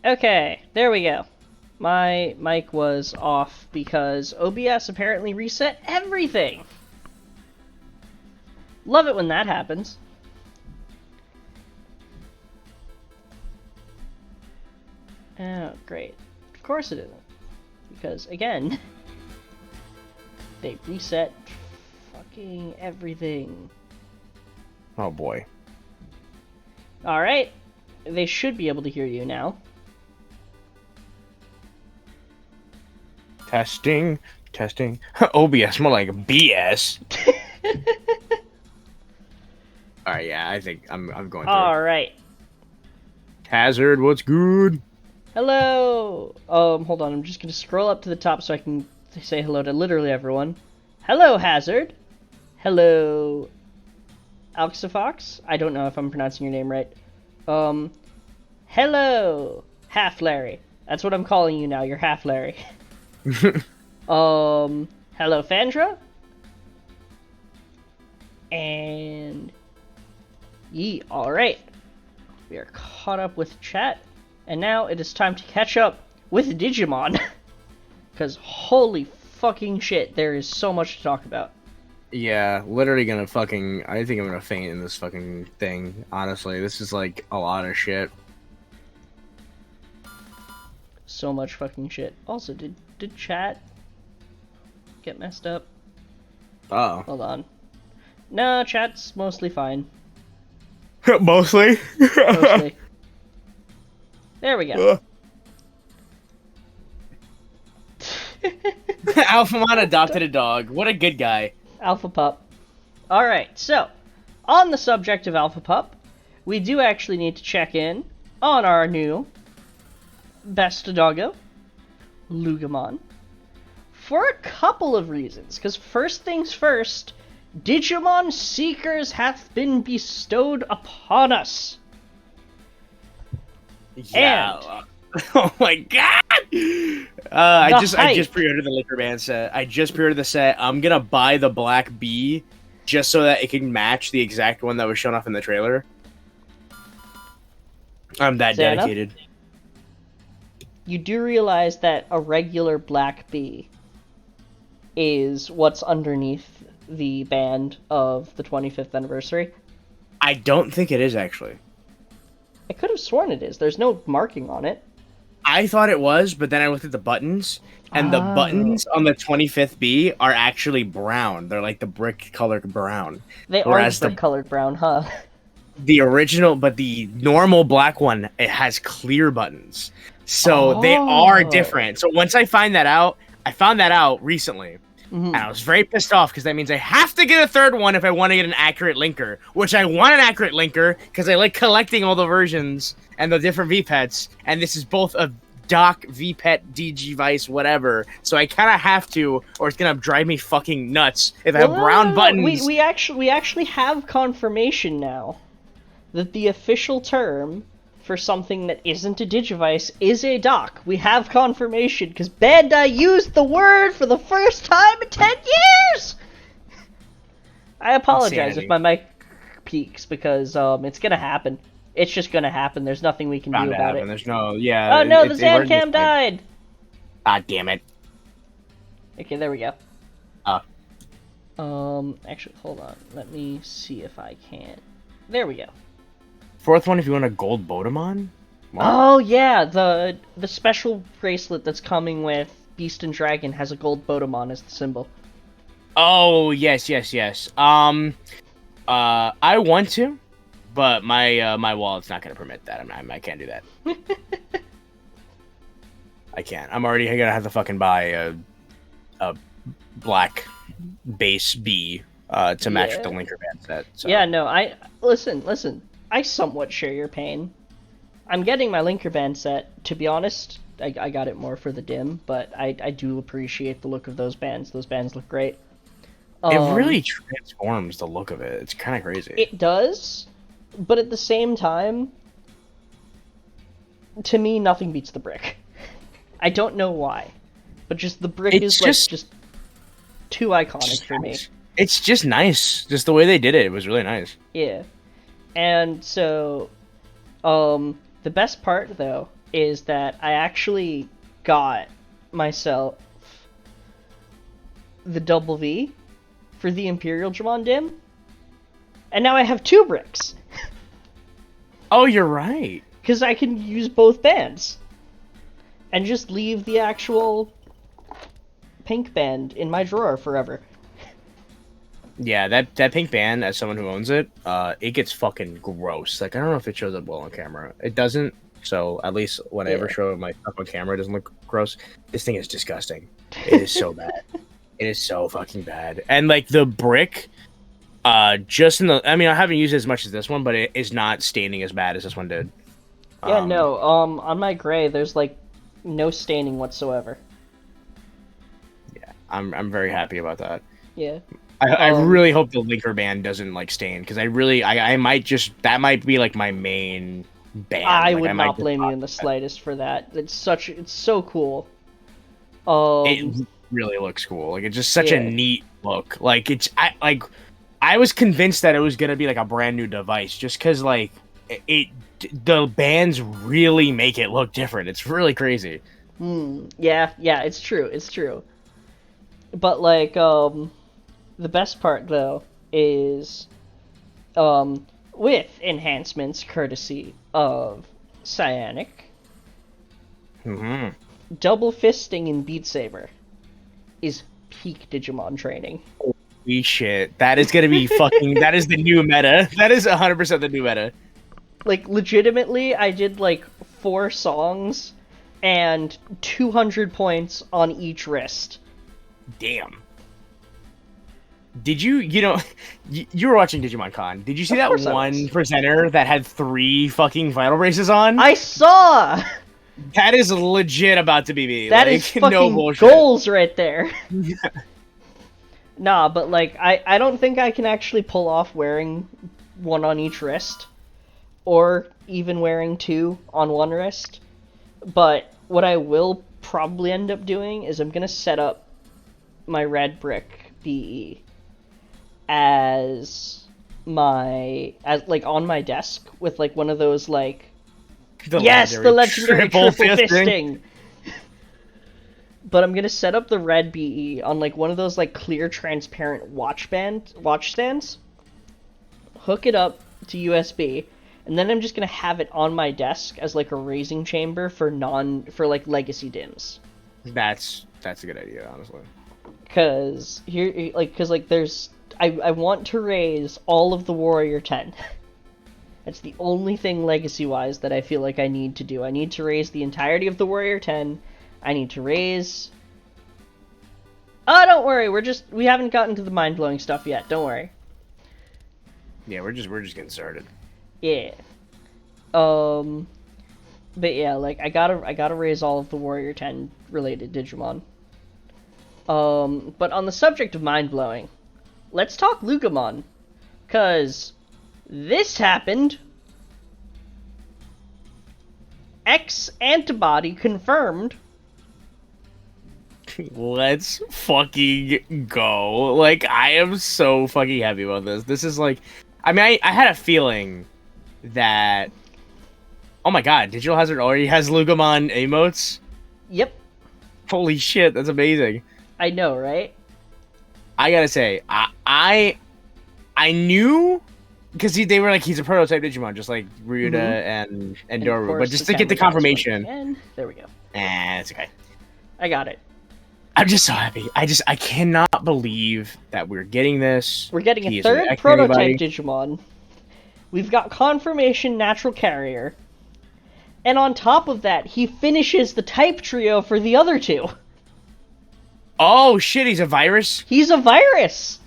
Okay, there we go. My mic was off because OBS apparently reset everything. Love it when that happens. Oh, great. Of course it isn't. Because, again, they reset fucking everything. Oh boy. Alright. They should be able to hear you now. Testing. OBS, more like BS. Alright, yeah, I think I'm going through. Alright. Hazard, what's good? Hello! Hold on, I'm just gonna scroll up to the top so I can say hello to literally everyone. Hello, Hazard! Hello, Alxifox? I don't know if I'm pronouncing your name right. Hello, Half Larry. That's what I'm calling you now, you're Half Larry. Hello, Fandra? And... Yee, alright. We are caught up with chat. And now it is time to catch up with Digimon. Because holy fucking shit, there is so much to talk about. Yeah, literally gonna fucking... I think I'm gonna faint in this fucking thing, honestly. This is like a lot of shit. So much fucking shit. Also, did chat get messed up? Oh. Hold on. No, chat's mostly fine. Mostly? Mostly. There we go. Alphamon adopted a dog. What a good guy. Alpha Pup. Alright, so, on the subject of Alpha Pup, we do actually need to check in on our new best doggo, Lugamon, for a couple of reasons. Because first things first, Digimon Seekers hath been bestowed upon us. Yeah. And oh my god! I just hype. pre-ordered the Liquor Band set. I just pre-ordered the set. I'm gonna buy the Black Bee just so that it can match the exact one that was shown off in the trailer. I'm that Fair dedicated. enough. You do realize that a regular Black Bee is what's underneath the band of the 25th anniversary? I don't think it is, actually. I could have sworn it is. There's no marking on it. I thought it was, but then I looked at the buttons, and the buttons on the 25th B are actually brown. They're like the brick-colored brown. They Whereas are brick-colored brown, huh? The original, but the normal black one, it has clear buttons. So they are different. So once I found that out recently, and I was very pissed off because that means I have to get a third one if I want to get an accurate linker, which I want an accurate linker because I like collecting all the versions and the different VPETs, and this is both a doc, VPET, Digivice, whatever, so I kind of have to, or it's going to drive me fucking nuts if I have brown buttons. We actually have confirmation now that the official term for something that isn't a Digivice is a dock. We have confirmation, because Bandai used the word for the first time in 10 years! I apologize if my mic peaks, because it's gonna happen. It's just gonna happen. There's nothing we can do about it. There's no, yeah. Oh no, the Zancam died! Ah, damn it. Okay, there we go. Actually, hold on. Let me see if I can. There we go. Fourth one, if you want a gold Bodemon? Oh yeah, the special bracelet that's coming with Beast and Dragon has a gold Bodemon as the symbol. Oh, yes. I want to, but my wallet's not gonna permit that. I can't do that. I can't. I'm already gonna have to fucking buy a black base B to match with the Linker Band set. So. Yeah, no, listen. I somewhat share your pain. I'm getting my Linker Band set. To be honest, I got it more for the dim, but I do appreciate the look of those bands. Those bands look great. It really transforms the look of it. It's kind of crazy. It does, but at the same time, to me, nothing beats the brick. I don't know why, but just the brick is just too iconic for me. It's just nice. Just the way they did it, it was really nice. Yeah. And so, the best part, though, is that I actually got myself the double V for the Imperial Dramon Dim, and now I have 2 bricks. Oh, you're right. Because I can use both bands. And just leave the actual pink band in my drawer forever. Yeah, that pink band, as someone who owns it, it gets fucking gross. Like, I don't know if it shows up well on camera. It doesn't, so at least when I ever show my stuff on camera, it doesn't look gross. This thing is disgusting. It is so bad. It is so fucking bad. And, like, the brick, just in the... I mean, I haven't used it as much as this one, but it is not staining as bad as this one did. Yeah, no, on my gray, there's, like, no staining whatsoever. Yeah, I'm very happy about that. Yeah. I really hope the linker band doesn't, like, stain, because I might just... That might be, like, my main band. I like, would not blame you in the slightest for that. It's so cool. It really looks cool. Like, it's just such a neat look. Like, I was convinced that it was gonna be like a brand new device, just because like the bands really make it look different. It's really crazy. Yeah, it's true. But like, the best part though is, with enhancements courtesy of Cyanic, double fisting in Beat Saber is peak Digimon training. Holy shit. That is gonna be fucking... That is the new meta. That is 100% the new meta. Like, legitimately, I did, like, 4 songs and 200 points on each wrist. Damn. Did you were watching Digimon Con. Did you see that one presenter that had 3 fucking Vital Braces on? I saw! That is legit about to be me. That is fucking goals right there. Nah, but like, I don't think I can actually pull off wearing 1 on each wrist. Or even wearing 2 on 1 wrist. But what I will probably end up doing is I'm gonna set up my red brick BE as like on my desk with like one of those like the legendary triple fisting. But I'm gonna set up the red BE on like one of those like clear transparent watch stands, hook it up to USB, and then I'm just gonna have it on my desk as like a raising chamber for like legacy dims. That's a good idea, honestly. Cause there's I want to raise all of the Warrior 10. That's the only thing legacy-wise that I feel like I need to do. I need to raise the entirety of the Warrior 10. I need to raise... Oh, don't worry, we haven't gotten to the mind-blowing stuff yet, don't worry. Yeah, we're just getting started. Yeah. But yeah, like, I gotta raise all of the Warrior 10 related Digimon. But on the subject of mind-blowing, let's talk Lugumon. 'Cause this happened. X antibody confirmed. Let's fucking go. Like, I am so fucking happy about this. This is like... I mean, I had a feeling that... Oh my god, Digital Hazard already has Lugumon emotes? Yep. Holy shit, that's amazing. I know, right? I gotta say, I knew... Because they were like, he's a prototype Digimon, just like Ryuda and Doru. But just to get the confirmation... There we go. It's okay. I got it. I'm just so happy. I cannot believe that we're getting this. We're getting a 3rd prototype Digimon. We've got confirmation natural carrier. And on top of that, he finishes the type trio for the other 2. Oh shit, he's a virus? He's a virus!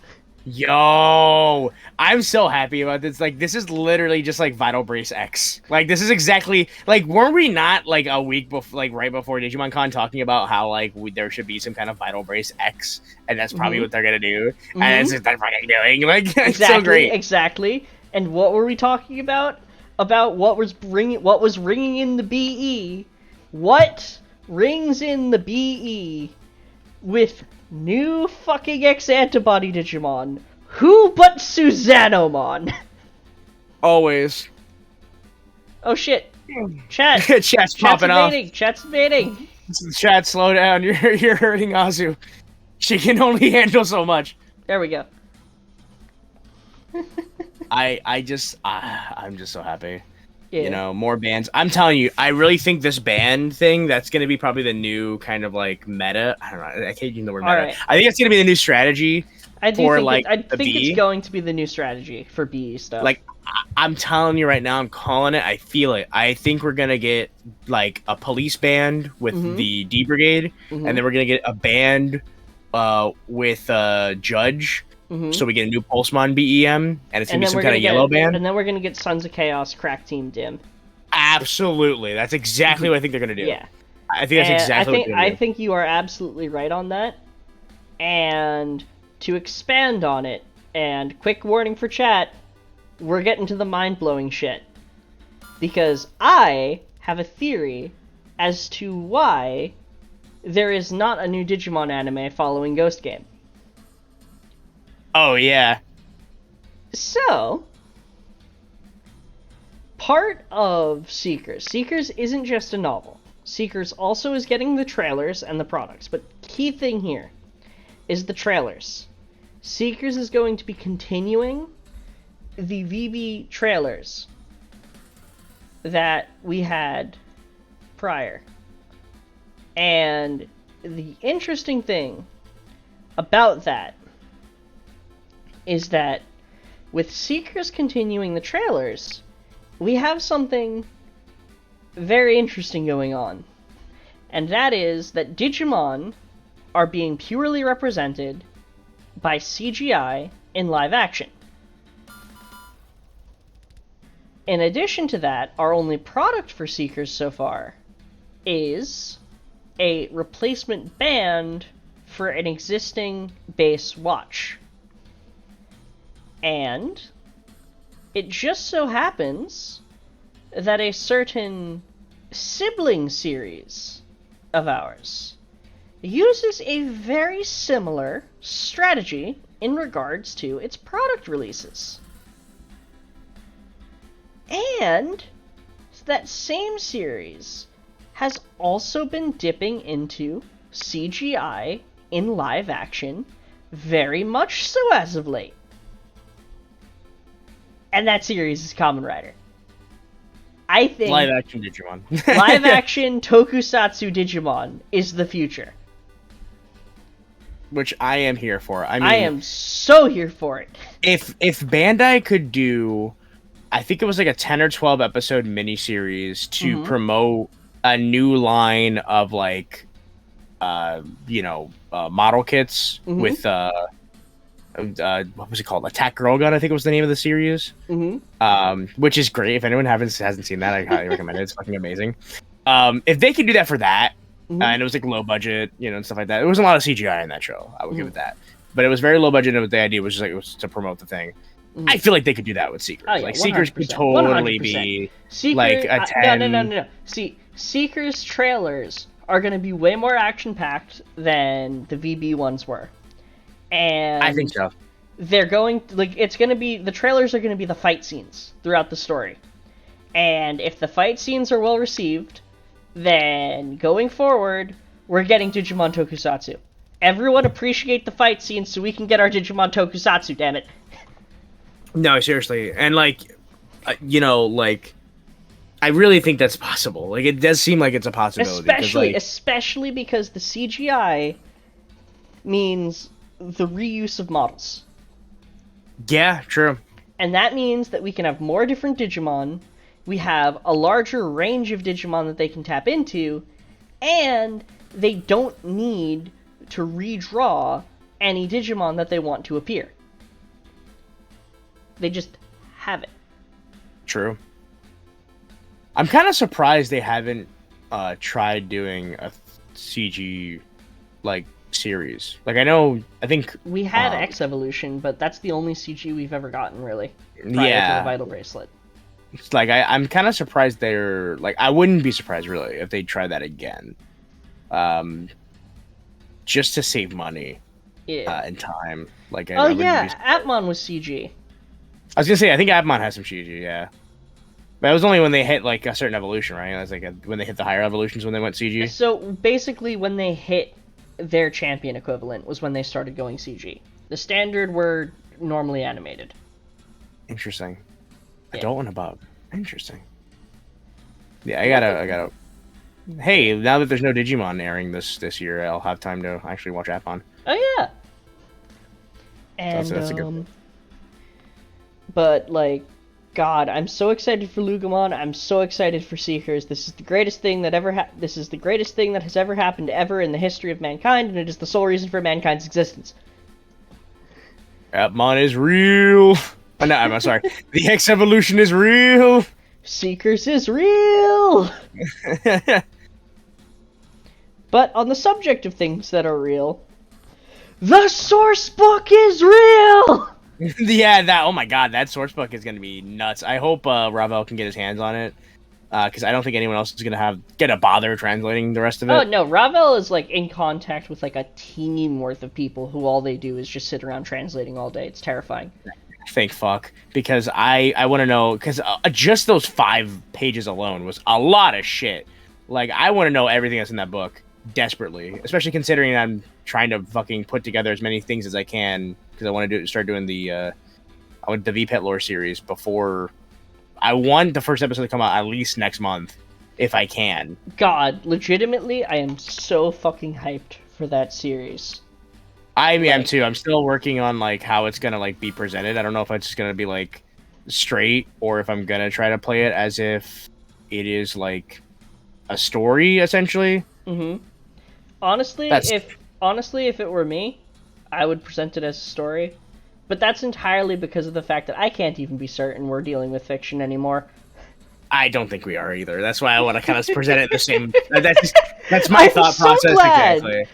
Yo, I'm so happy about this. Like, this is literally just like Vital Brace X. Like, this is exactly like, weren't we not like a week before, like right before Digimon Con, talking about how like there should be some kind of Vital Brace X, and that's probably what they're gonna do, and that's what they're fucking doing. Like, it's so great. Exactly. And what were we talking about? About what was ringing in the BE? What rings in the BE with new fucking X antibody Digimon? Who but Susanomon? Always. Oh shit. Chat. Chat's popping off. Chat's invading. Chat, slow down. You're hurting Azu. She can only handle so much. There we go. I'm just so happy. Yeah. You know, more bands. I'm telling you, I really think this band thing, that's going to be probably the new kind of like meta. I don't know. I can't use the word meta. Right. I think it's going to be the new strategy I for think it's going to be the new strategy for BE stuff. Like, I'm telling you right now, I'm calling it. I feel it. I think we're going to get like a police band with the D Brigade, and then we're going to get a band with a Judge. So we get a new Pulsemon BEM, and it's going to be some kind of yellow band. And then we're going to get Sons of Chaos Crack Team Dim. Absolutely. That's exactly what I think they're going to do. Yeah. I think that's exactly what they're going to do. I think you are absolutely right on that. And to expand on it, and quick warning for chat, we're getting to the mind-blowing shit. Because I have a theory as to why there is not a new Digimon anime following Ghost Game. Oh, yeah. So, part of Seekers isn't just a novel. Seekers also is getting the trailers and the products, but key thing here is the trailers. Seekers is going to be continuing the VB trailers that we had prior. And the interesting thing about that is that with Seekers continuing the trailers, we have something very interesting going on. And that is that Digimon are being purely represented by CGI in live action. In addition to that, our only product for Seekers so far is a replacement band for an existing base watch. And it just so happens that a certain sibling series of ours uses a very similar strategy in regards to its product releases. And that same series has also been dipping into CGI in live action very much so as of late. And that series is Kamen Rider. I think live action Digimon. live action tokusatsu Digimon is the future. Which I am here for. I mean, I am so here for it. If Bandai could do, I think it was like a 10 or 12 episode miniseries to promote a new line of like, model kits with what was it called? Attack Girl Gun, I think it was the name of the series. Which is great. If anyone hasn't seen that, I highly recommend it. It's fucking amazing. If they could do that for that, and it was like low budget, and stuff like that. There wasn't a lot of CGI in that show. I would give it that. But it was very low budget, and the idea was just like it was to promote the thing. I feel like they could do that with Seekers. Oh, yeah, like 100%. Seekers could totally 100%. be Seekers, like a 10. No. See, Seekers trailers are going to be way more action-packed than the VB ones were. And I think so. They're going the trailers are going to be the fight scenes throughout the story. And if the fight scenes are well received, then going forward, we're getting Digimon Tokusatsu. Everyone appreciate the fight scenes so we can get our Digimon Tokusatsu, damn it. No, seriously. And I really think that's possible. Like, it does seem like it's a possibility. Especially because the CGI means the reuse of models. Yeah, true. And that means that we can have more different Digimon, we have a larger range of Digimon that they can tap into, and they don't need to redraw any Digimon that they want to appear. They just have it. True. I'm kind of surprised they haven't tried doing a CG series. I think we had X Evolution, but that's the only CG we've ever gotten really. Prior to the Vital Bracelet. It's I'm kind of surprised they're I wouldn't be surprised really if they try that again. Just to save money. Yeah. And time. Atmon was CG. I was gonna say I think Atmon has some CG, yeah. But it was only when they hit like a certain evolution, right? It was like when they hit the higher evolutions when they went CG. So basically, when they hit their champion equivalent was when they started going CG. The standard were normally animated. Interesting. Yeah. I don't want to bug. Interesting. Yeah, I gotta. Hey, now that there's no Digimon airing this year, I'll have time to actually watch Appon. Oh yeah. And So that's a good thing. But like, God, I'm so excited for Lugumon. I'm so excited for Seekers. This is the greatest thing that this is the greatest thing that has ever happened ever in the history of mankind, and it is the sole reason for mankind's existence. Appmon is real. Oh, no, I'm sorry. The X evolution is real. Seekers is real. But on the subject of things that are real, the source book is real. Yeah, that. Oh my God, that source book is gonna be nuts. I hope Ravel can get his hands on it, because I don't think anyone else is gonna bother translating the rest of it. Oh no, Ravel is like in contact with like a team worth of people who all they do is just sit around translating all day. It's terrifying. Thank fuck, because I want to know, because just those 5 pages alone was a lot of shit. Like, I want to know everything that's in that book desperately, especially considering I'm trying to fucking put together as many things as I can, because I want to start doing the VPET lore series before. I want the first episode to come out at least next month, if I can. God, legitimately, I am so fucking hyped for that series. I am too. I'm still working on like how it's gonna like be presented. I don't know if it's just gonna be like straight, or if I'm gonna try to play it as if it is like a story essentially. Mm-hmm. Honestly, if it were me, I would present it as a story. But that's entirely because of the fact that I can't even be certain we're dealing with fiction anymore. I don't think we are either. That's why I want to kind of present it the same. That's my thought process exactly.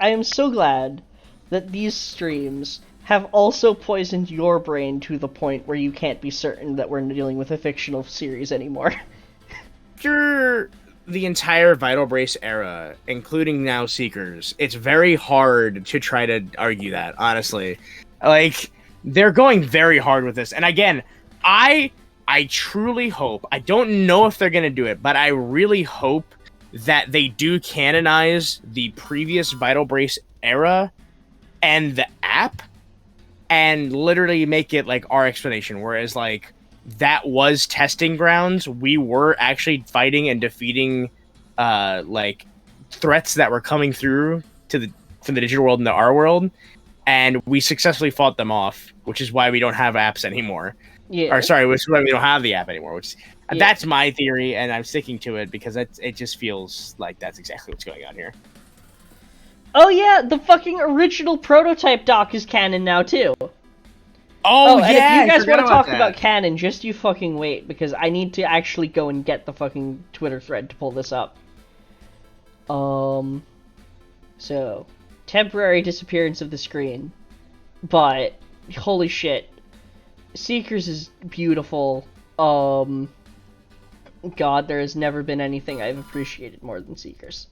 I am so glad that these streams have also poisoned your brain to the point where you can't be certain that we're dealing with a fictional series anymore. After the entire Vital Brace era, including now Seekers, it's very hard to try to argue that, honestly. Like, they're going very hard with this. And again, I truly hope, I don't know if they're going to do it, but I really hope that they do canonize the previous Vital Brace era and the app and literally make it like our explanation, whereas like that was testing grounds. We were actually fighting and defeating like threats that were coming through from the digital world into our world, and we successfully fought them off, which is why we don't have apps anymore. Yeah. Or sorry, which is why we don't have the app anymore. That's my theory, and I'm sticking to it because it just feels like that's exactly what's going on here. Oh yeah, the fucking original prototype doc is canon now too. Oh yeah, and if you guys want to talk about canon, just you fucking wait, because I need to actually go and get the fucking Twitter thread to pull this up. So, temporary disappearance of the screen. But, holy shit. Seekers is beautiful. God, there has never been anything I've appreciated more than Seekers.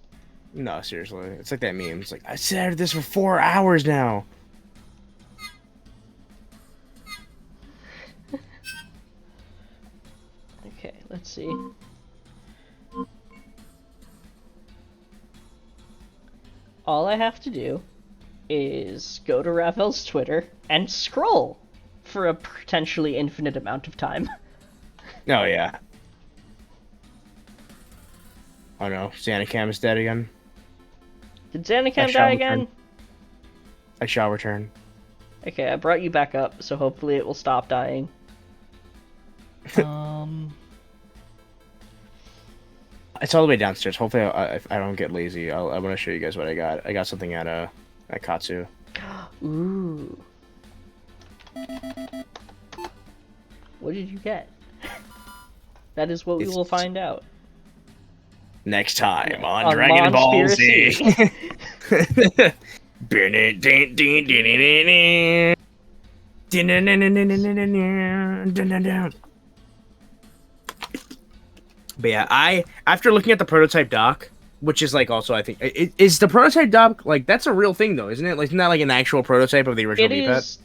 No, seriously. It's like that meme. It's like, I sat at this for 4 hours now. Okay, let's see. All I have to do is go to Ravel's Twitter and scroll for a potentially infinite amount of time. Oh, yeah. Oh, no. Xanacam is dead again. Did Xanacam die again? I shall return. Okay, I brought you back up, so hopefully it will stop dying. It's all the way downstairs. Hopefully, if I don't get lazy, I want to show you guys what I got. I got something at Katsu. Ooh. What did you get? That is what we will find out. Next time on Dragon Ball Z. But yeah, after looking at the prototype doc, which is like also I think is the prototype doc like that's a real thing though, isn't it? Like, isn't that like an actual prototype of the original VPET?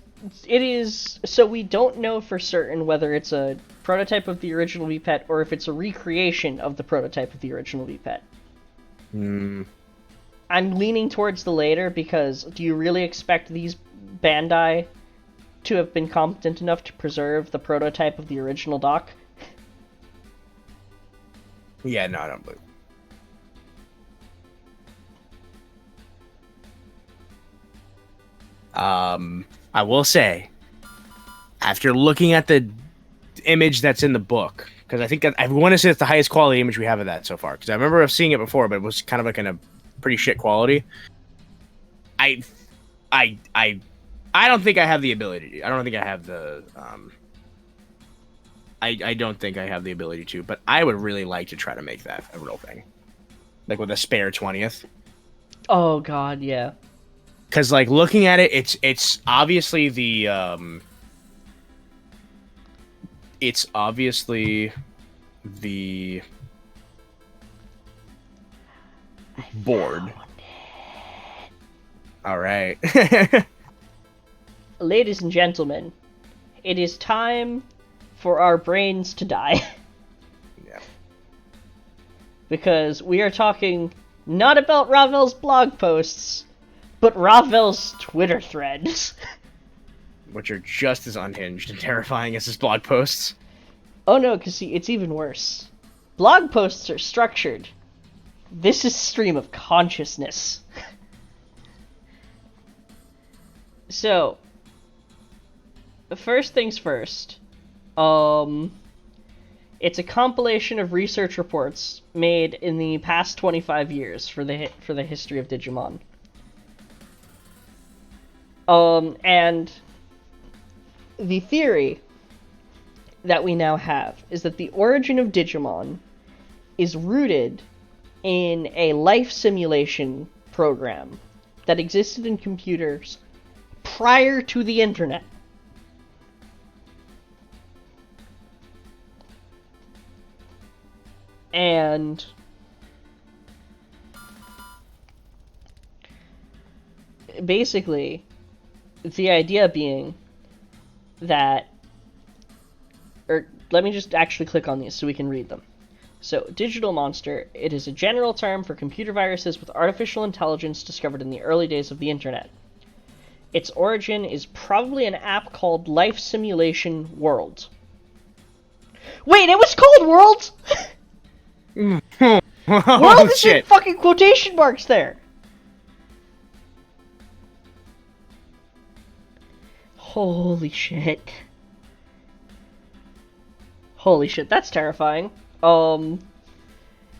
it is... So we don't know for certain whether it's a prototype of the original V-Pet or if it's a recreation of the prototype of the original V-Pet. I'm leaning towards the later, because do you really expect these Bandai to have been competent enough to preserve the prototype of the original dock? Yeah, no, I don't believe. I will say, after looking at the image that's in the book, because I think I want to say it's the highest quality image we have of that so far, because I remember seeing it before, but it was kind of like in a pretty shit quality. I don't think I have the ability. I don't think I have the I don't think I have the ability to, but I would really like to try to make that a real thing, like with a spare 20th. Oh God, yeah. Because like looking at it, it's obviously the board. All right. Ladies and gentlemen, it is time for our brains to die. Yeah. Because we are talking not about Ravel's blog posts, but Ravel's Twitter threads. Which are just as unhinged and terrifying as his blog posts. Oh no, because see, it's even worse. Blog posts are structured. This is stream of consciousness. So, first things first. It's a compilation of research reports made in the past 25 years for the history of Digimon. And the theory that we now have is that the origin of Digimon is rooted in a life simulation program that existed in computers prior to the internet. And basically, the idea being that, or let me just actually click on these so we can read them. So, digital monster, it is a general term for computer viruses with artificial intelligence discovered in the early days of the internet. Its origin is probably an app called Life Simulation World. Wait, it was called World? World is in fucking quotation marks there. Holy shit. Holy shit, that's terrifying.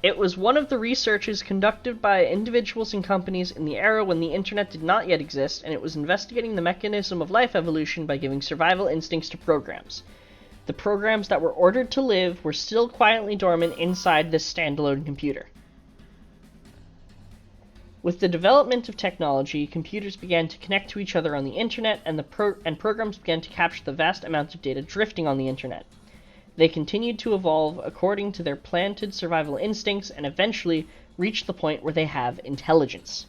It was one of the researches conducted by individuals and companies in the era when the internet did not yet exist, and it was investigating the mechanism of life evolution by giving survival instincts to programs. The programs that were ordered to live were still quietly dormant inside this standalone computer. With the development of technology, computers began to connect to each other on the internet, and programs began to capture the vast amounts of data drifting on the internet. They continued to evolve according to their planted survival instincts and eventually reached the point where they have intelligence.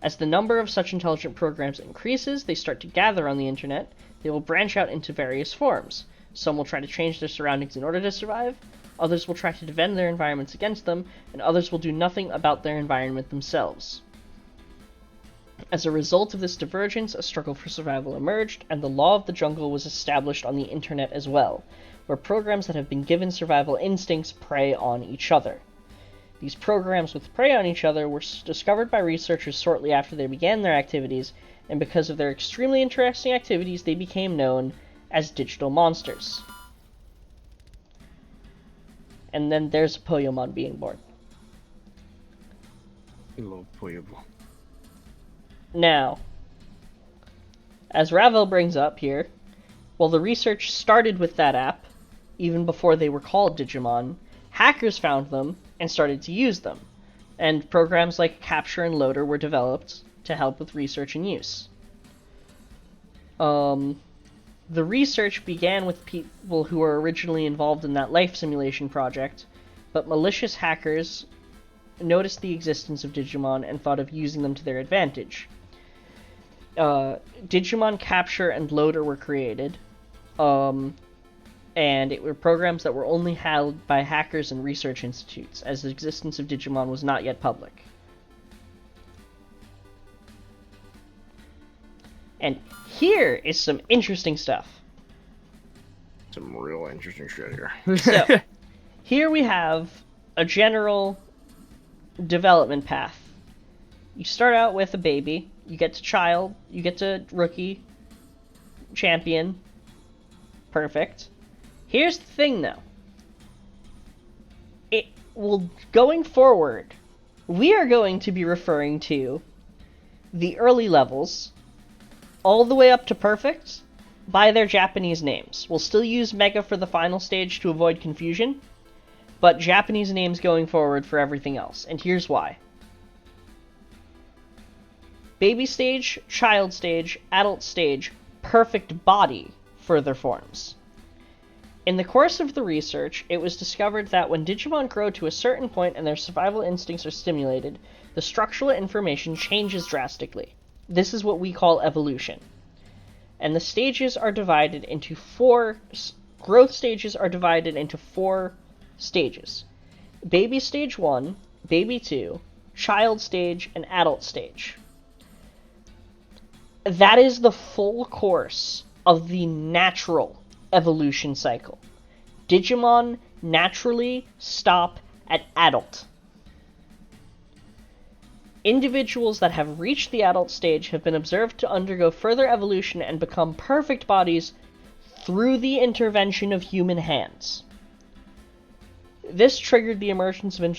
As the number of such intelligent programs increases, they start to gather on the internet. They will branch out into various forms. Some will try to change their surroundings in order to survive, others will try to defend their environments against them, and others will do nothing about their environment themselves. As a result of this divergence, a struggle for survival emerged, and the law of the jungle was established on the internet as well, where programs that have been given survival instincts prey on each other. These programs which prey on each other were discovered by researchers shortly after they began their activities, and because of their extremely interesting activities, they became known as digital monsters. And then there's a Poyomon being born. Hello, Poyomon. Now, as Ravel brings up here, while the research started with that app, even before they were called Digimon, hackers found them and started to use them, and programs like Capture and Loader were developed to help with research and use. The research began with people who were originally involved in that life simulation project, but malicious hackers noticed the existence of Digimon and thought of using them to their advantage. Digimon Capture and Loader were created. And it were programs that were only held by hackers and research institutes, as the existence of Digimon was not yet public. And here is some interesting stuff. Some real interesting shit here. So, here we have a general development path. You start out with a baby, you get to child, you get to rookie, champion. Perfect. Here's the thing, though. Going forward, we are going to be referring to the early levels all the way up to perfect by their Japanese names. We'll still use Mega for the final stage to avoid confusion, but Japanese names going forward for everything else. And here's why. Baby stage, child stage, adult stage, perfect body further forms. In the course of the research, it was discovered that when Digimon grow to a certain point and their survival instincts are stimulated, the structural information changes drastically. This is what we call evolution. And the stages are divided into growth stages are divided into 4 stages. Baby stage 1, baby 2, child stage, and adult stage. That is the full course of the natural evolution cycle. Digimon naturally stop at adult. Individuals that have reached the adult stage have been observed to undergo further evolution and become perfect bodies through the intervention of human hands. This triggered the emergence of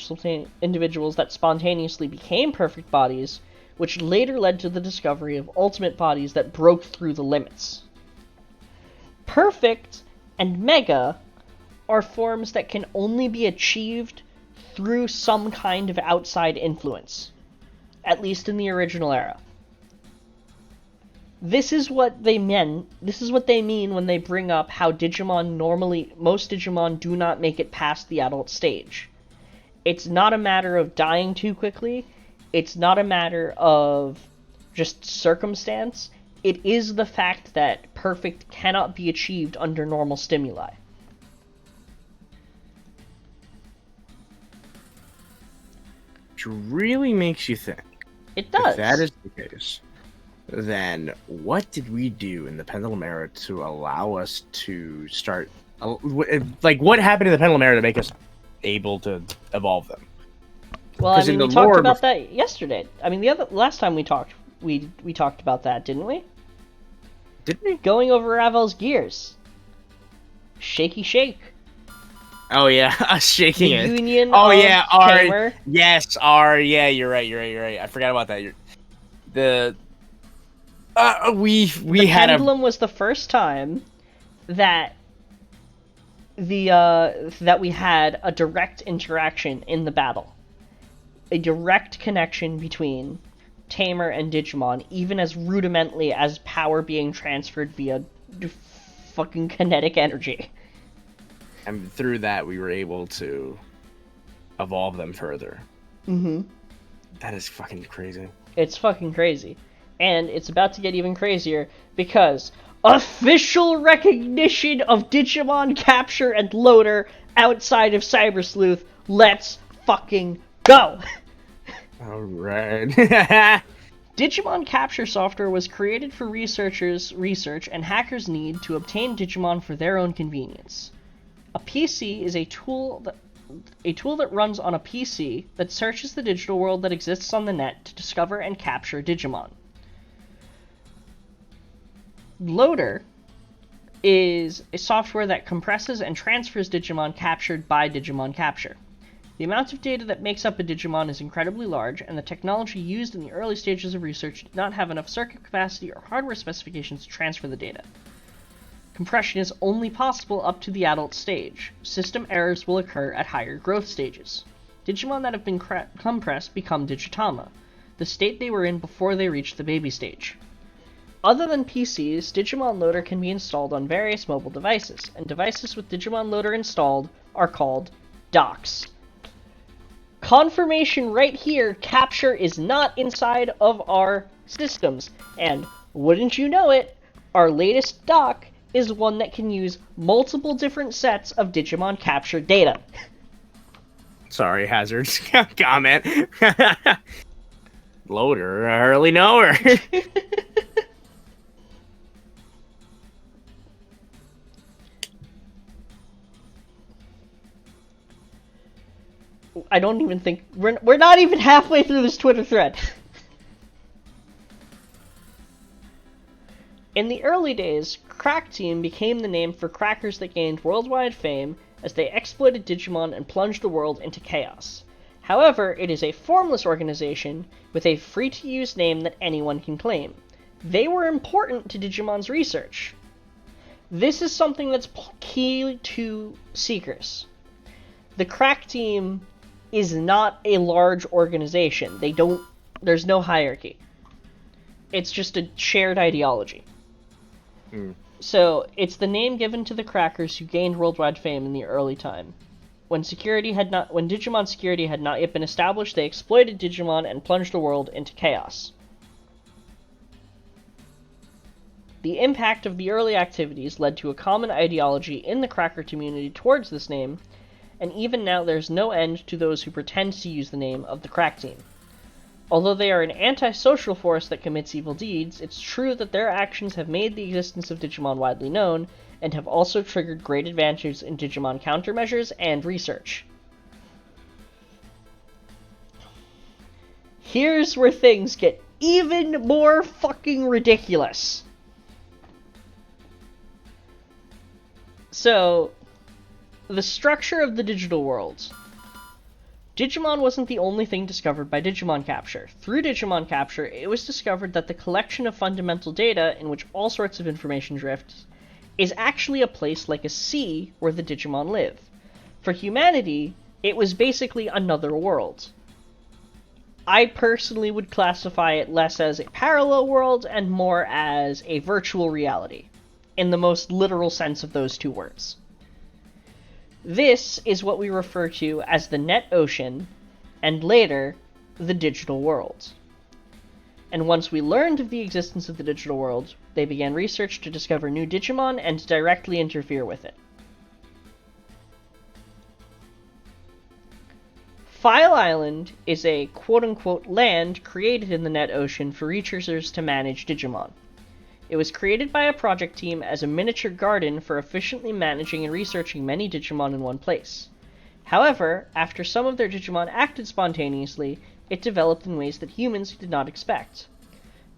individuals that spontaneously became perfect bodies, which later led to the discovery of ultimate bodies that broke through the limits. Perfect and Mega are forms that can only be achieved through some kind of outside influence, at least in the original era. This is what they mean when they bring up how most Digimon do not make it past the adult stage. It's not a matter of dying too quickly. It's not a matter of just circumstance. It is the fact that perfect cannot be achieved under normal stimuli. Which really makes you think. It does. If that is the case, then what did we do in the Pendulum Era to allow us to start... Like, what happened in the Pendulum Era to make us able to evolve them? Well, I mean, we talked about that yesterday. I mean, last time we talked, we talked about that, didn't we? Didn't we? Going over Ravel's gears. Shaky shake. Oh yeah, us shaking it. Union oh of yeah, Tamer. Yeah, you're right. I forgot about that. We had Pendulum was the first time that that we had a direct interaction in the battle. A direct connection between Tamer and Digimon, even as rudimentally as power being transferred via fucking kinetic energy. And through that, we were able to evolve them further. Mm-hmm. That is fucking crazy. It's fucking crazy. And it's about to get even crazier, because official recognition of Digimon Capture and Loader outside of Cyber Sleuth. Let's fucking go! Alright. Digimon Capture software was created for researchers' research and hackers' need to obtain Digimon for their own convenience. A PC is a tool that runs on a PC that searches the digital world that exists on the net to discover and capture Digimon. Loader is a software that compresses and transfers Digimon captured by Digimon Capture. The amount of data that makes up a Digimon is incredibly large, and the technology used in the early stages of research did not have enough circuit capacity or hardware specifications to transfer the data. Compression is only possible up to the adult stage. System errors will occur at higher growth stages. Digimon that have been compressed become Digitama, the state they were in before they reached the baby stage. Other than PCs, Digimon Loader can be installed on various mobile devices, and devices with Digimon Loader installed are called docks. Confirmation right here, Capture is not inside of our systems, and Wouldn't you know it, our latest doc is one that can use multiple different sets of Digimon captured data. Sorry, Hazard's comment. Loader, early knower. I don't even think we're not even halfway through this Twitter thread. In the early days, Crack Team became the name for crackers that gained worldwide fame as they exploited Digimon and plunged the world into chaos. However, it is a formless organization with a free-to-use name that anyone can claim. They were important to Digimon's research. This is something that's key to Seekers. The Crack Team is not a large organization. There's no hierarchy. It's just a shared ideology. So, it's the name given to the crackers who gained worldwide fame in the early time. When Digimon security had not yet been established, they exploited Digimon and plunged the world into chaos. The impact of the early activities led to a common ideology in the cracker community towards this name, and even now there's no end to those who pretend to use the name of the Crack Team. Although they are an antisocial force that commits evil deeds, it's true that their actions have made the existence of Digimon widely known, and have also triggered great advances in Digimon countermeasures and research. Here's where things get even more fucking ridiculous. So, the structure of the digital world. Digimon wasn't the only thing discovered by Digimon Capture. Through Digimon Capture, it was discovered that the collection of fundamental data in which all sorts of information drifts is actually a place like a sea where the Digimon live. For humanity, it was basically another world. I personally would classify it less as a parallel world and more as a virtual reality, in the most literal sense of those two words. This is what we refer to as the net ocean, and later, the digital world. And once we learned of the existence of the digital world, they began research to discover new Digimon and directly interfere with it. File Island is a quote-unquote land created in the net ocean for researchers to manage Digimon. It was created by a project team as a miniature garden for efficiently managing and researching many Digimon in one place. However, after some of their Digimon acted spontaneously, it developed in ways that humans did not expect.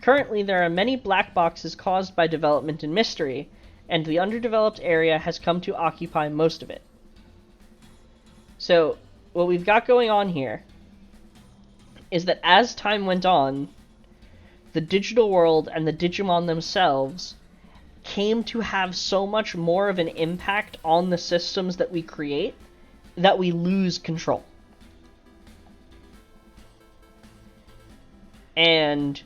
Currently, there are many black boxes caused by development and mystery, and the underdeveloped area has come to occupy most of it. So, what we've got going on here is that as time went on, the digital world and the Digimon themselves came to have so much more of an impact on the systems that we create that we lose control. And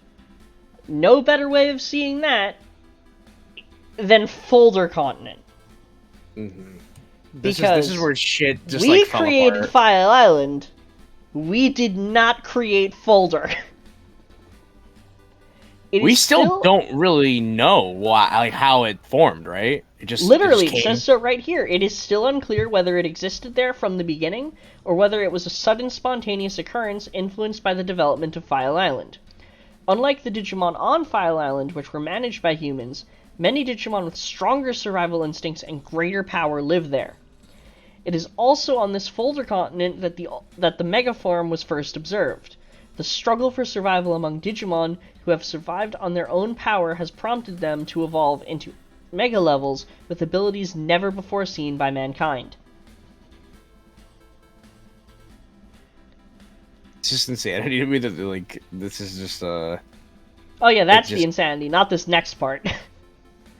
no better way of seeing that than Folder Continent. Mm-hmm. Because this is where shit just we fell created apart. File Island. We did not create Folder. We still don't really know why, how it formed, right? It just says so right here. It is still unclear whether it existed there from the beginning, or whether it was a sudden spontaneous occurrence influenced by the development of File Island. Unlike the Digimon on File Island, which were managed by humans, many Digimon with stronger survival instincts and greater power live there. It is also on this Folder Continent that the Megaform was first observed. The struggle for survival among Digimon who have survived on their own power has prompted them to evolve into Mega levels with abilities never before seen by mankind. It's just insanity to me that, this is just, Oh yeah, that's the insanity, not this next part.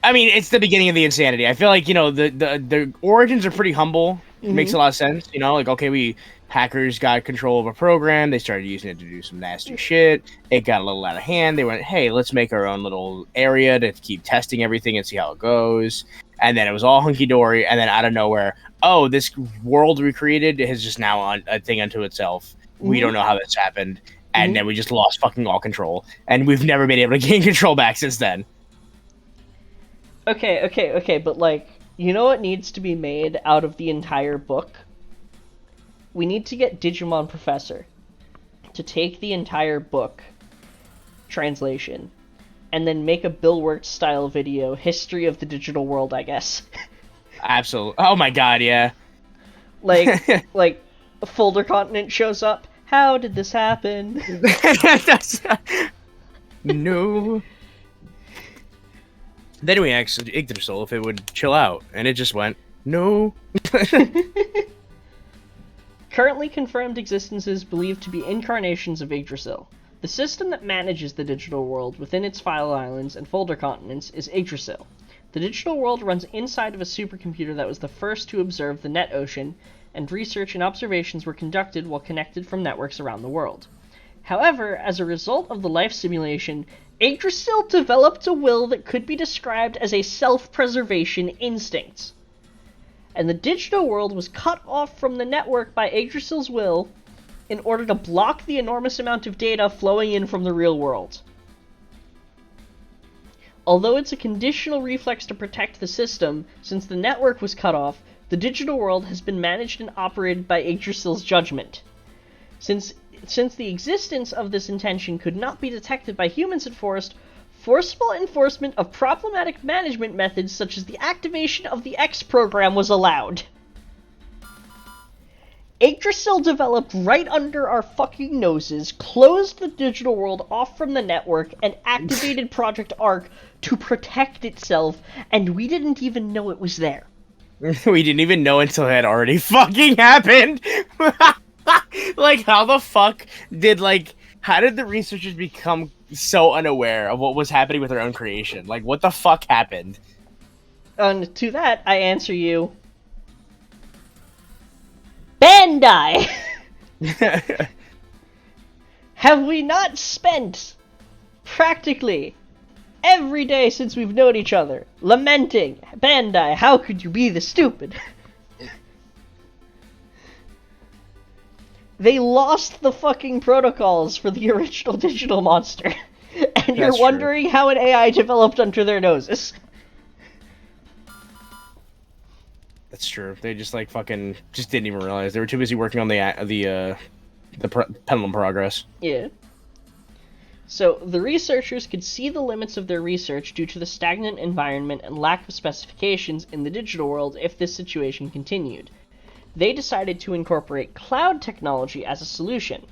I mean, it's the beginning of the insanity. I feel like, the origins are pretty humble. It makes a lot of sense, hackers got control of a program, they started using it to do some nasty shit, it got a little out of hand, they went, hey, let's make our own little area to keep testing everything and see how it goes, and then it was all hunky-dory, and then out of nowhere, oh, this world we created is just now a thing unto itself. We don't know how this happened, and then we just lost fucking all control, and we've never been able to gain control back since then. Okay, but, like, you know what needs to be made out of the entire book? We need to get Digimon Professor to take the entire book translation and then make a Bill Wirtz style video, History of the Digital World, I guess. Absolutely. Oh my god, yeah. Like, a Folder Continent shows up. How did this happen? No. Then we asked Yggdrasil if it would chill out, and it just went, no. Currently confirmed existences believed to be incarnations of Yggdrasil. The system that manages the digital world within its file islands and folder continents is Yggdrasil. The digital world runs inside of a supercomputer that was the first to observe the net ocean, and research and observations were conducted while connected from networks around the world. However, as a result of the life simulation, Yggdrasil developed a will that could be described as a self-preservation instinct. And the digital world was cut off from the network by Yggdrasil's will in order to block the enormous amount of data flowing in from the real world. Although it's a conditional reflex to protect the system, since the network was cut off, the digital world has been managed and operated by Yggdrasil's judgment. Since the existence of this intention could not be detected by humans at first, forceful enforcement of problematic management methods such as the activation of the X program was allowed. Yggdrasil developed right under our fucking noses, closed the digital world off from the network, and activated Project Arc to protect itself, and we didn't even know it was there. We didn't even know until it had already fucking happened. Like, how the fuck did, how did the researchers become so unaware of what was happening with their own creation? Like, what the fuck happened? And to that, I answer you, Bandai! Have we not spent practically every day since we've known each other lamenting, Bandai, how could you be this stupid? They lost the fucking protocols for the original digital monster, and you're wondering how an AI developed under their noses. That's true. They just fucking just didn't even realize they were too busy working on the Pendulum Progress. Yeah. So the researchers could see the limits of their research due to the stagnant environment and lack of specifications in the digital world if this situation continued. They decided to incorporate cloud technology as a solution.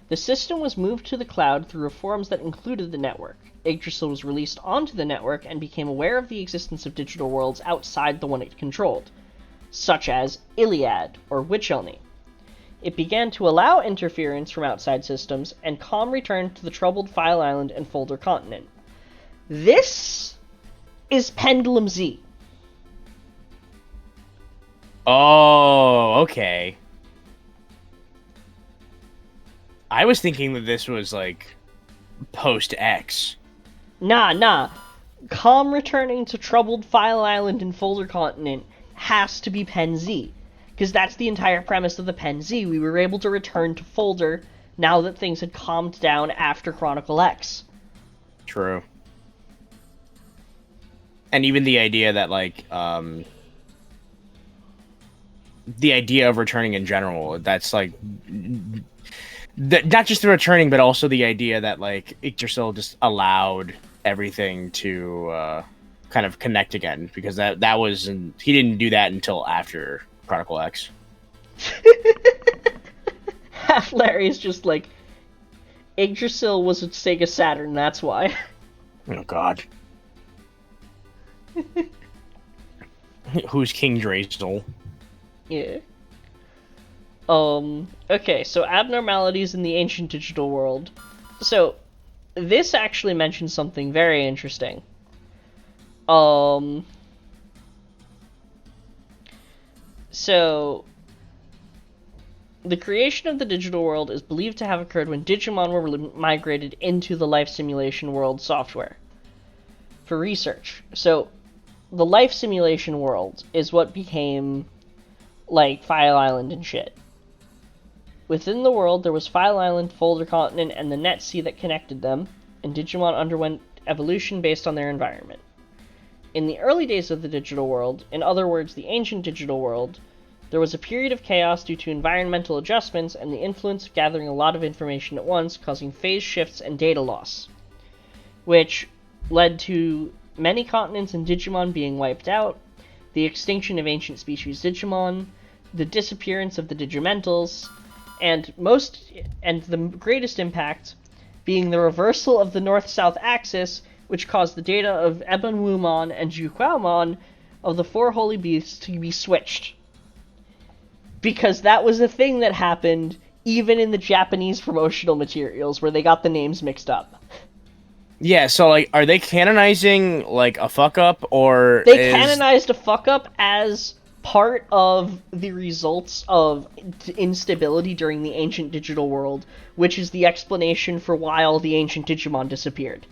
The system was moved to the cloud through reforms that included the network. Yggdrasil was released onto the network and became aware of the existence of digital worlds outside the one it controlled, such as Iliad or Witch Elny. It began to allow interference from outside systems, and calm returned to the troubled File Island and Folder Continent. This is Pendulum Z. Oh, okay. I was thinking that this was, post-X. Nah. Calm returning to troubled File Island and Folder Continent has to be Pen Z. Because that's the entire premise of the Pen Z. We were able to return to Folder now that things had calmed down after Chronicle X. True. And even the idea that, the idea of returning in general, that's, not just the returning, but also the idea that, Yggdrasil just allowed everything to, kind of connect again. Because that was... he didn't do that until after Chronicle X. Half Larry's just Yggdrasil was a Sega Saturn, that's why. Oh, God. Who's King Drazel? Yeah. Okay, so abnormalities in the ancient digital world. So, this actually mentions something very interesting. So, the creation of the digital world is believed to have occurred when Digimon were migrated into the life simulation world software for research. So, the life simulation world is what became, File Island and shit. Within the world, there was File Island, Folder Continent, and the Net Sea that connected them, and Digimon underwent evolution based on their environment. In the early days of the digital world, in other words, the ancient digital world, there was a period of chaos due to environmental adjustments and the influence of gathering a lot of information at once, causing phase shifts and data loss, which led to many continents and Digimon being wiped out, the extinction of ancient species Digimon, the disappearance of the Digimentals, and the greatest impact being the reversal of the North-South axis, which caused the data of Ebenwumon and Juquaomon of the four holy beasts to be switched. Because that was a thing that happened even in the Japanese promotional materials, where they got the names mixed up. Yeah, so, like, are they canonizing, like, a fuck-up, or They canonized a fuck-up as part of the results of instability during the ancient digital world, which is the explanation for why all the ancient Digimon disappeared,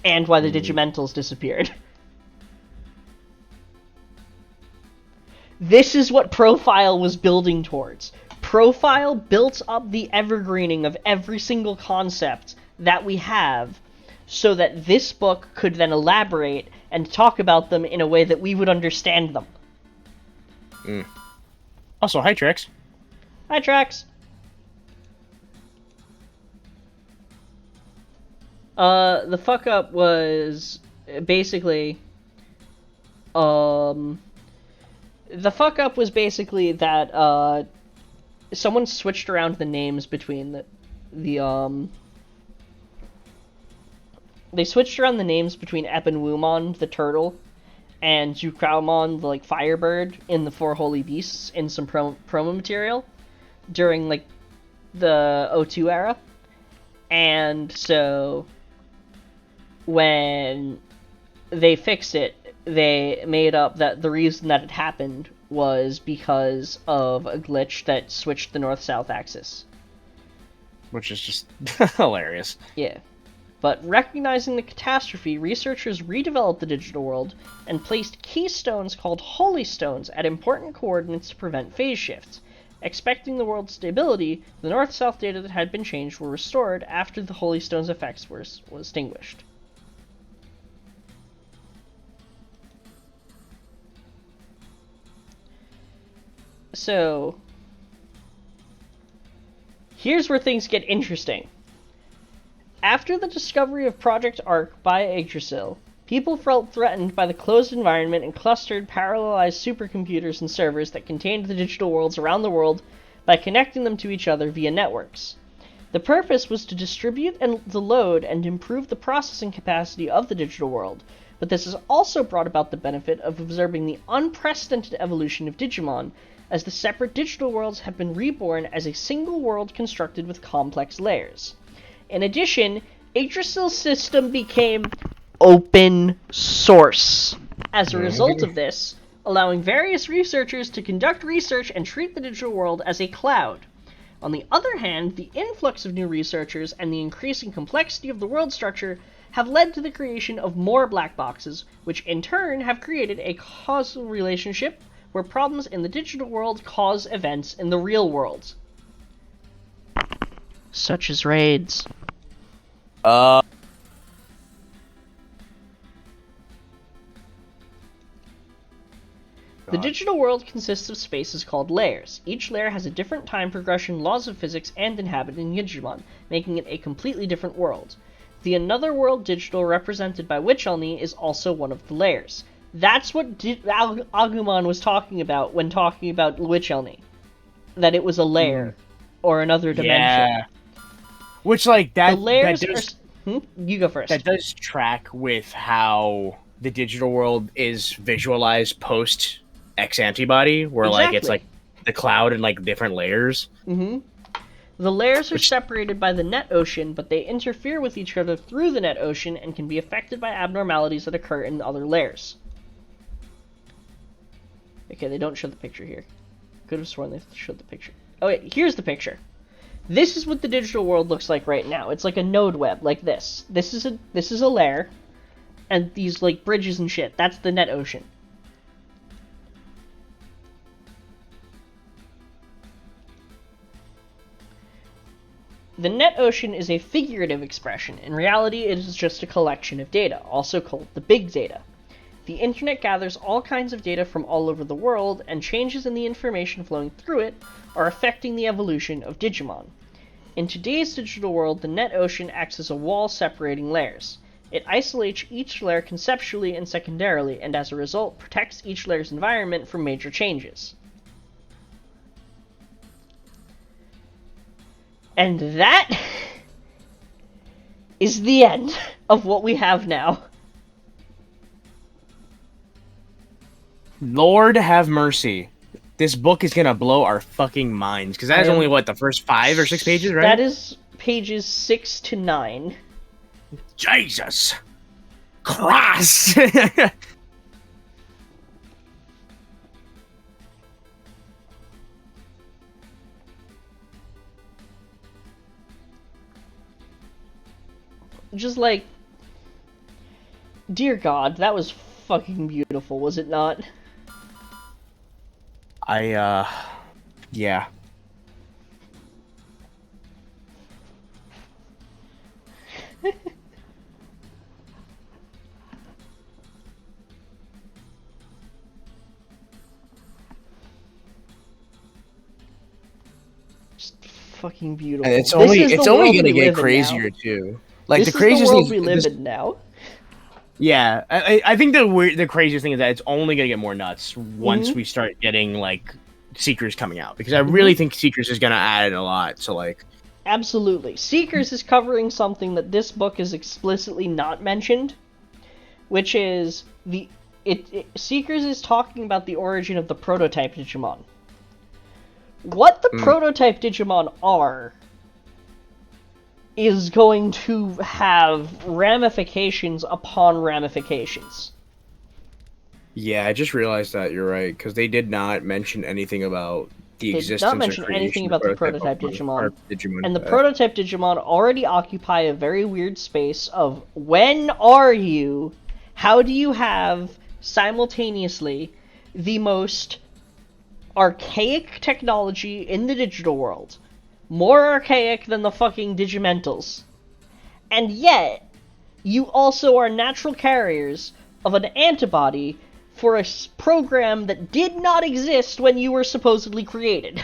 and why the Digimentals disappeared. This is what Profile was building towards. Profile built up the evergreening of every single concept that we have, so that this book could then elaborate and talk about them in a way that we would understand them. Also, hi, Trix. Hi, Trax. The fuck up was basically, the fuck up was basically that, someone switched around the names between they switched around the names between Ebenwumon, the turtle, and Juquaomon, the, like, firebird, in the Four Holy Beasts in some promo material during, like, the O2 era. And so when they fixed it, they made up that the reason that it happened was because of a glitch that switched the north-south axis. Which is just hilarious. Yeah. But recognizing the catastrophe, researchers redeveloped the digital world and placed keystones called holy stones at important coordinates to prevent phase shifts. Expecting the world's stability, the north-south data that had been changed were restored after the holy stones' effects were extinguished. So, here's where things get interesting. After the discovery of Project Arc by Yggdrasil, people felt threatened by the closed environment and clustered parallelized supercomputers and servers that contained the digital worlds around the world by connecting them to each other via networks. The purpose was to distribute the load and improve the processing capacity of the digital world, but this has also brought about the benefit of observing the unprecedented evolution of Digimon, as the separate digital worlds have been reborn as a single world constructed with complex layers. In addition, Yggdrasil's system became open source. As a result of this, allowing various researchers to conduct research and treat the digital world as a cloud. On the other hand, the influx of new researchers and the increasing complexity of the world structure have led to the creation of more black boxes, which in turn have created a causal relationship where problems in the digital world cause events in the real world. Such as raids. The digital world consists of spaces called layers. Each layer has a different time progression, laws of physics, and inhabiting Digimon, making it a completely different world. The Another World digital, represented by Witch Elni, is also one of the layers. That's what Agumon was talking about when talking about Witch Elni. That it was a layer, or another dimension. Yeah. Which, like, that... The layers are... You go first. That does track with how the digital world is visualized post X antibody, where like it's like the cloud and like different layers. The layers are separated by the net ocean, but they interfere with each other through the net ocean and can be affected by abnormalities that occur in other layers. Okay, they don't show the picture here. Could have sworn they showed the picture. Oh wait, here's the picture. This is what the digital world looks like right now. It's like a node web, like this. This is a layer, and these like bridges and shit. That's the net ocean. The net ocean is a figurative expression. In reality, it is just a collection of data, also called the big data. The internet gathers all kinds of data from all over the world, and changes in the information flowing through it are affecting the evolution of Digimon. In today's digital world, the net ocean acts as a wall separating layers. It isolates each layer conceptually and secondarily, and as a result, protects each layer's environment from major changes. And that is the end of what we have now. Lord have mercy. This book is gonna blow our fucking minds, because that is only, what, the first 5 or 6 pages, right? That is pages 6 to 9. Jesus Christ! Just like, dear God, that was fucking beautiful, was it not? Yeah. Just fucking beautiful. And it's only gonna get crazier too. Like, this the craziest is the world thing we live in now. Yeah, I think the craziest thing is that it's only gonna get more nuts once we start getting, like, Seekers coming out, because I really think Seekers is gonna add a lot to, like. Absolutely. Seekers is covering something that this book is explicitly not mentioned, which is Seekers is talking about the origin of the prototype Digimon. What the prototype Digimon are is going to have ramifications upon ramifications. Yeah, I just realized that, you're right, because they did not mention anything about the existence. They did not mention or anything about the prototype Digimon. Digimon. And the prototype Digimon already occupy a very weird space of, when are you? How do you have simultaneously the most archaic technology in the digital world, more archaic than the fucking Digimentals, and yet you also are natural carriers of an antibody for a program that did not exist when you were supposedly created?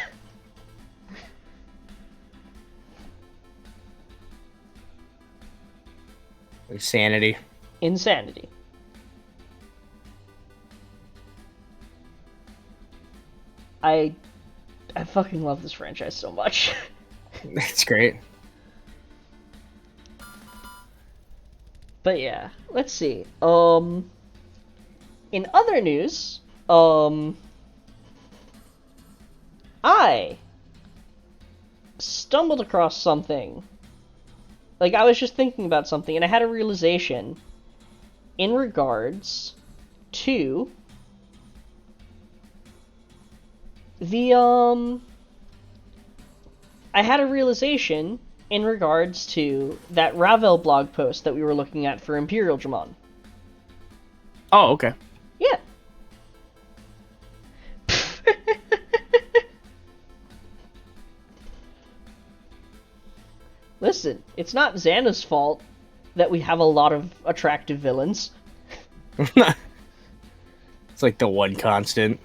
Insanity. Insanity. I fucking love this franchise so much. It's great. But yeah, let's see. In other news, I stumbled across something. Like, I was just thinking about something, and I had a realization in regards to I had a realization in regards to that Ravel blog post that we were looking at for Imperial Dramon. Oh, okay. Yeah. Listen, it's not Xana's fault that we have a lot of attractive villains. It's like the one constant.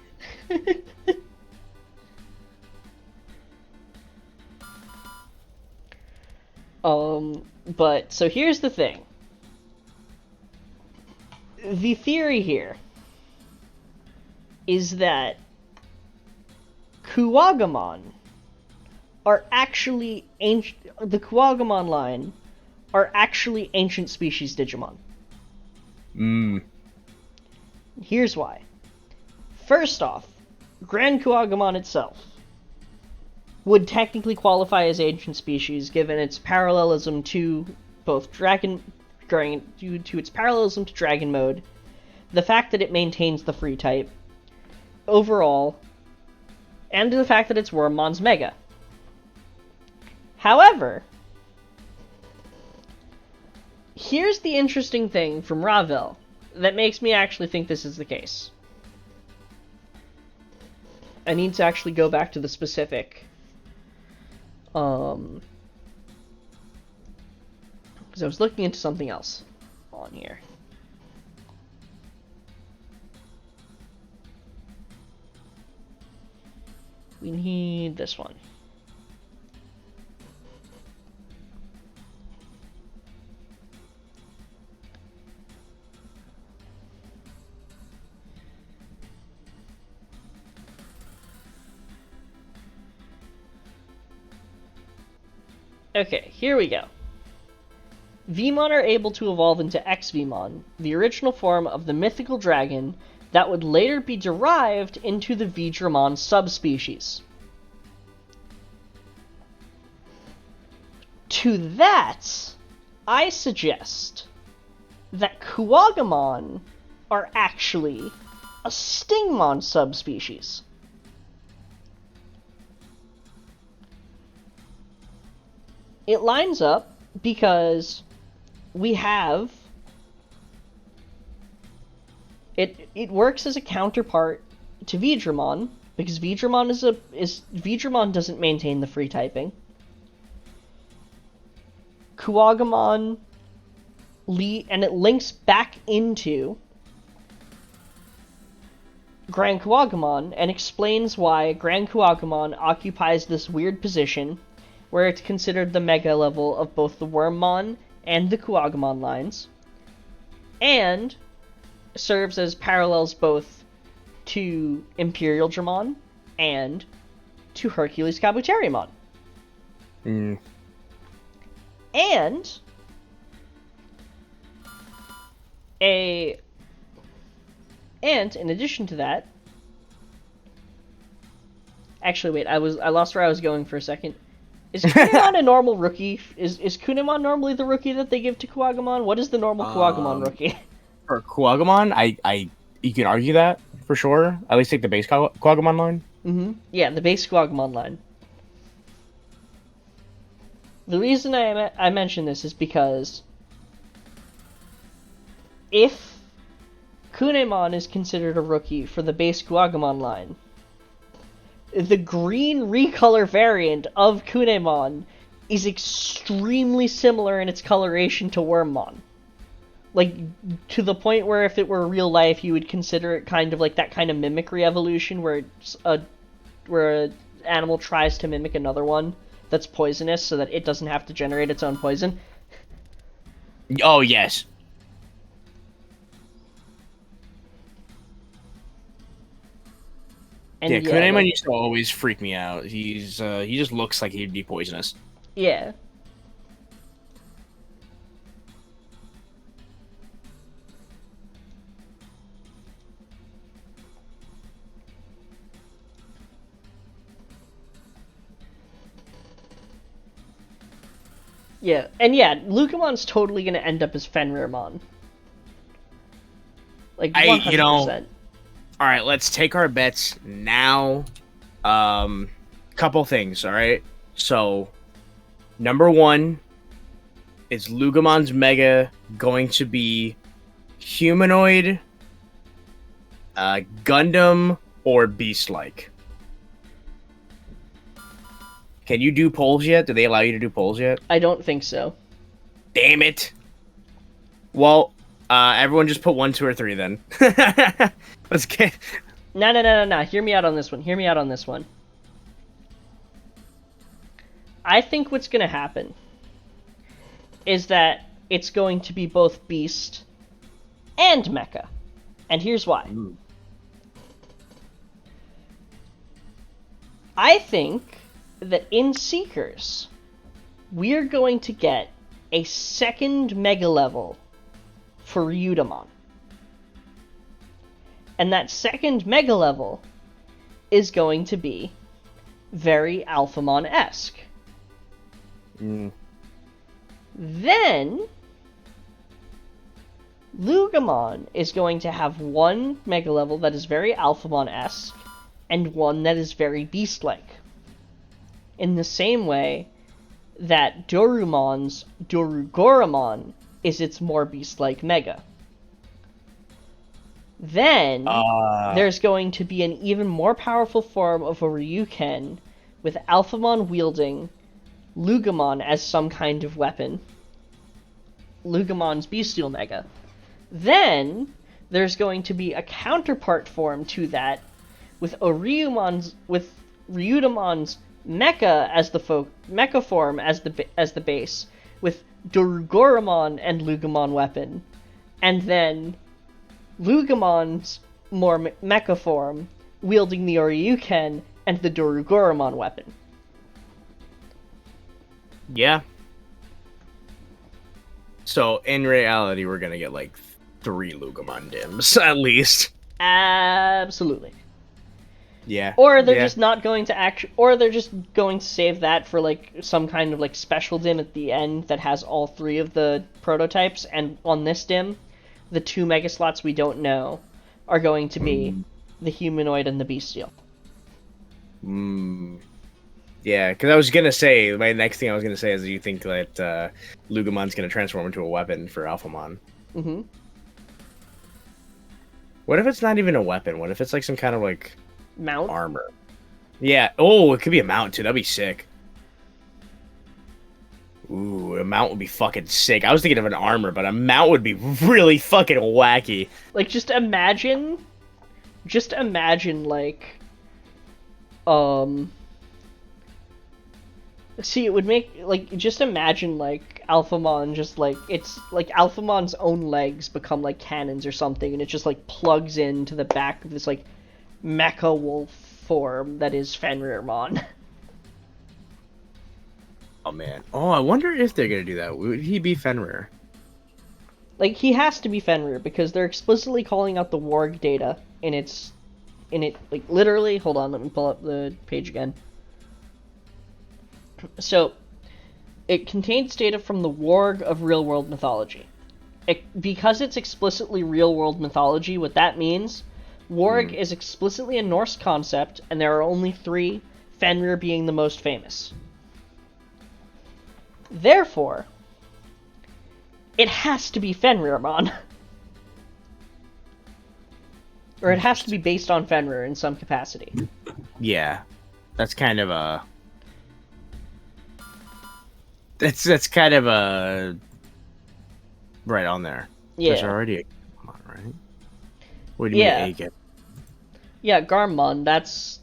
But, so here's the thing. The theory here is that Kuwagamon are actually the Kuwagamon line are actually ancient species Digimon. Here's why. First off, Grand Kuwagamon itself would technically qualify as ancient species given its parallelism to both due to its parallelism to Dragon Mode, the fact that it maintains the free type overall, and the fact that it's Wormmon's Mega. However, here's the interesting thing from Ravel that makes me actually think this is the case. I need to actually go back to the specific Because I was looking into something else on here. We need this one. Okay, here we go. Vmon are able to evolve into X-Vmon, the original form of the mythical dragon that would later be derived into the Veedramon subspecies. To that, I suggest that Kuwagamon are actually a Stingmon subspecies. It lines up because we have it works as a counterpart to Veedramon, because Veedramon doesn't maintain the free typing. Kuwagamon and it links back into Grand Kuwagamon and explains why Grand Kuwagamon occupies this weird position where it's considered the mega level of both the Wormmon and the Kuwagamon lines, and serves as parallels both to Imperial Dramon and to Hercules Kabuterimon. And in addition to that, actually wait, I lost where I was going for a second. Is Kunemon a normal rookie? Is Kunemon normally the rookie that they give to Kuwagamon? What is the normal Kuwagamon rookie? For Kuwagamon, you can argue that for sure. At least take the base Kuwagamon line. Mm-hmm. Yeah, the base Kuwagamon line. The reason I mention this is because if Kunemon is considered a rookie for the base Kuwagamon line, the green recolor variant of Kunemon is extremely similar in its coloration to Wormmon. Like, to the point where if it were real life, you would consider it kind of like that kind of mimicry evolution where an animal tries to mimic another one that's poisonous so that it doesn't have to generate its own poison. Oh, yes. And yeah, Kunemon used to always freak me out. He just looks like he'd be poisonous. Yeah. Yeah, and yeah, Lucamon's totally gonna end up as Fenrirmon. Like 100%. All right, let's take our bets now. Couple things, all right? So, number one, is Lugamon's Mega going to be humanoid, Gundam, or beast-like? Can you do polls yet? Do they allow you to do polls yet? I don't think so. Damn it. Well, everyone just put 1, 2, or 3 then. Let's get... No. Hear me out on this one. I think what's going to happen is that it's going to be both Beast and Mecha. And here's why. Ooh. I think that in Seekers, we're going to get a second Mega level for Ryudamon. And that second Mega level is going to be very Alphamon-esque. Then, Lugamon is going to have one Mega level that is very Alphamon-esque, and one that is very Beast-like. In the same way that Dorumon's Dorugoramon is its more Beast-like Mega. Then, there's going to be an even more powerful form of a Ryuken with Alphamon wielding Lugamon as some kind of weapon. Lugamon's Bestial Mega. Then there's going to be a counterpart form to that with Ryudamon's Mecha as the Mecha form as the base, with Dorugoromon and Lugamon weapon, and then Lugamon's more mecha form wielding the Oryuken and the Dorugoromon weapon. Yeah. So in reality, we're gonna get like 3 Lugamon Dims at least. Absolutely. Yeah. Or they're just not going to or they're just going to save that for like some kind of like special dim at the end that has all 3 of the prototypes, and on this dim, the 2 mega slots we don't know are going to be the humanoid and the bestial. Yeah, because I was gonna say, my next thing I was gonna say is, do you think that Lugamon's gonna transform into a weapon for Alphamon? Mm-hmm. What if it's not even a weapon? What if it's like some kind of like mount armor? Yeah. Oh, it could be a mount too. That'd be sick. Ooh, a mount would be fucking sick. I was thinking of an armor, but a mount would be really fucking wacky. Like, just imagine like, see, it would make, like, just imagine, like, Alphamon just, like, it's, like, Alphamon's own legs become, like, cannons or something, and it just, like, plugs into the back of this, like, mecha wolf form that is Fenrirmon. Oh, man. Oh, I wonder if they're gonna do that. Would he be Fenrir? Like, he has to be Fenrir, because they're explicitly calling out the Warg data in it, like, literally, hold on, let me pull up the page again. So, it contains data from the Warg of real-world mythology. Because it's explicitly real-world mythology, what that means, Warg is explicitly a Norse concept, and there are only 3, Fenrir being the most famous. Therefore, it has to be Fenrirmon. Or it has to be based on Fenrir in some capacity. Yeah. That's kind of a... That's kind of a... Right on there. Yeah. There's already a... Come on, right? What do you mean, Agen? Yeah, Garmon, that's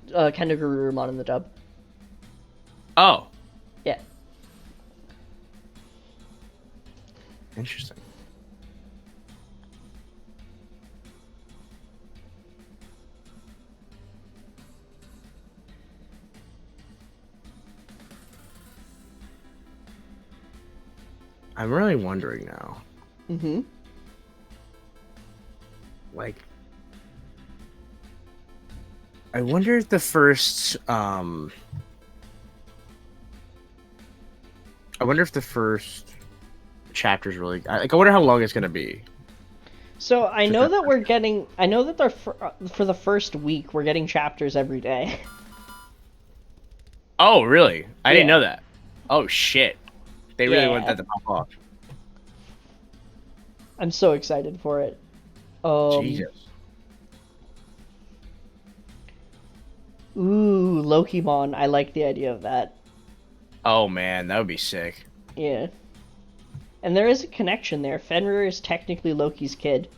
Kendagurumon in the dub. Oh. Yeah. Interesting. I'm really wondering now. Mm-hmm. Like, I wonder if the first, I wonder if the first chapter's really, I wonder how long it's gonna be. So I know that we're getting, I know that they're for the first week we're getting chapters every day. Oh, really? I didn't know that. Oh shit. They really want that to pop off. I'm so excited for it. Jesus. Ooh, Lokimon. I like the idea of that. Oh man, that would be sick. Yeah. And there is a connection there. Fenrir is technically Loki's kid.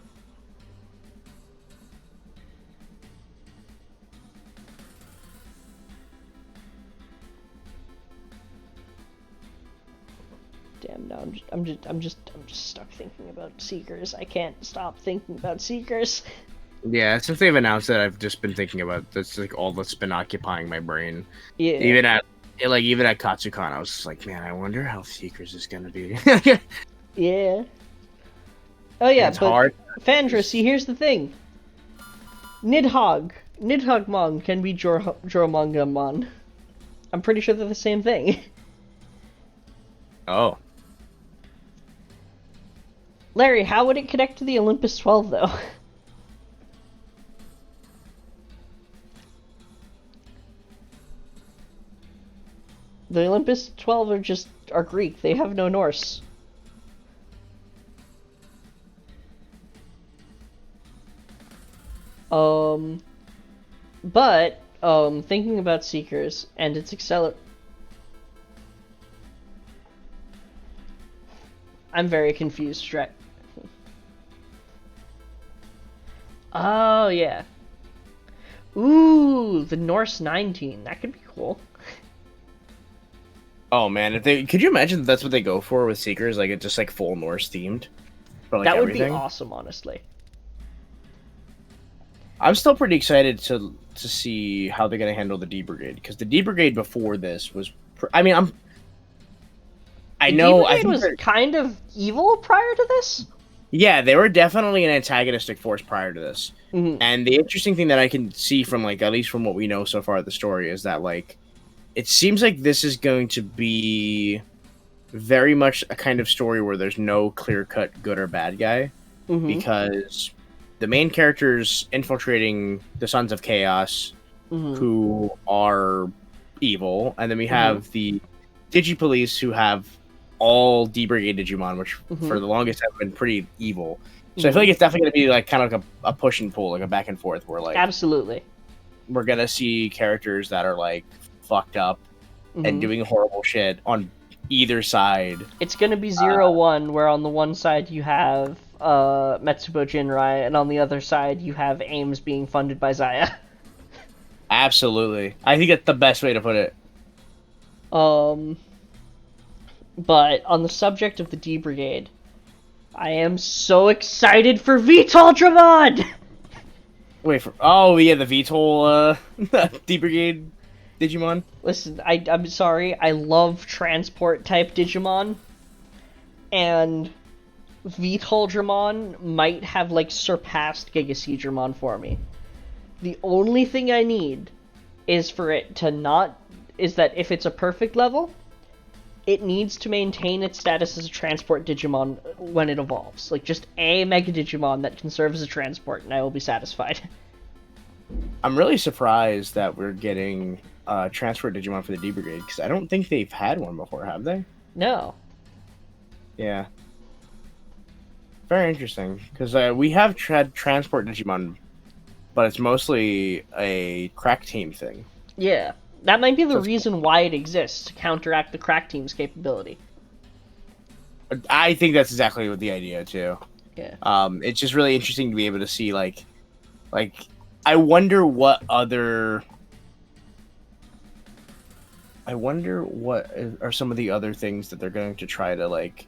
Damn, no, I'm just stuck thinking about Seekers. I can't stop thinking about Seekers. Yeah, since they've announced that, I've just been thinking about that's like all that's been occupying my brain. Yeah. Even at Katsucon, I was just like, man, I wonder how Seekers is gonna be. Yeah. Oh yeah, it's but hard. Fandra, see, here's the thing. Nidhoggmon can be Joromongamon. I'm pretty sure they're the same thing. Oh. Larry, how would it connect to the Olympus 12, though? The Olympus 12 are Greek. They have no Norse. But, thinking about Seekers and its I'm very confused. Right? Oh yeah. Ooh, the Norse 19. That could be cool. Oh man, if they could you imagine that that's what they go for with Seekers? Like it's just like full Norse themed for like That would be everything. awesome, honestly. I'm still pretty excited to see how they're gonna handle the D Brigade because the D Brigade before this was. I mean, I The D know. I Brigade think was kind of evil prior to this. yeah, they were definitely an antagonistic force prior to this. Mm-hmm. And the interesting thing that I can see from like at least from what we know so far of the story is that like it seems like this is going to be very much a kind of story where there's no clear-cut good or bad guy Mm-hmm. because the main characters infiltrating the Sons of Chaos Mm-hmm. who are evil, and then we have the Digipolice who have all D Brigade Digimon, which for the longest have been pretty evil. So I feel like it's definitely going to be like kind of like a push and pull, like a back and forth, where like Absolutely. we're gonna see characters that are like fucked up and doing horrible shit on either side. It's gonna be 0-1, where on the one side you have Metsubo Jinrai, and on the other side you have Ames being funded by Zaya. Absolutely, I think that's the best way to put it. But on the subject of the D Brigade, I am so excited for Vitaldramon! Wait for oh yeah, the VTOL D Brigade Digimon. Listen, I'm sorry, I love transport type Digimon, and Vitaldramon might have like surpassed Gigaseedramon for me. The only thing I need is for it to not is that if it's a perfect level, it needs to maintain its status as a transport Digimon when it evolves. Like, just a Mega Digimon that can serve as a transport, and I will be satisfied. I'm really surprised that we're getting transport Digimon for the D Brigade, because I don't think they've had one before, have they? No. Yeah. Very interesting, because we have transport Digimon, but it's mostly a crack team thing. Yeah. That might be the That's reason cool. why it exists, to counteract the crack team's capability. I think that's exactly what the idea too. Yeah. It's just really interesting to be able to see like I wonder what are some of the other things that they're going to try to like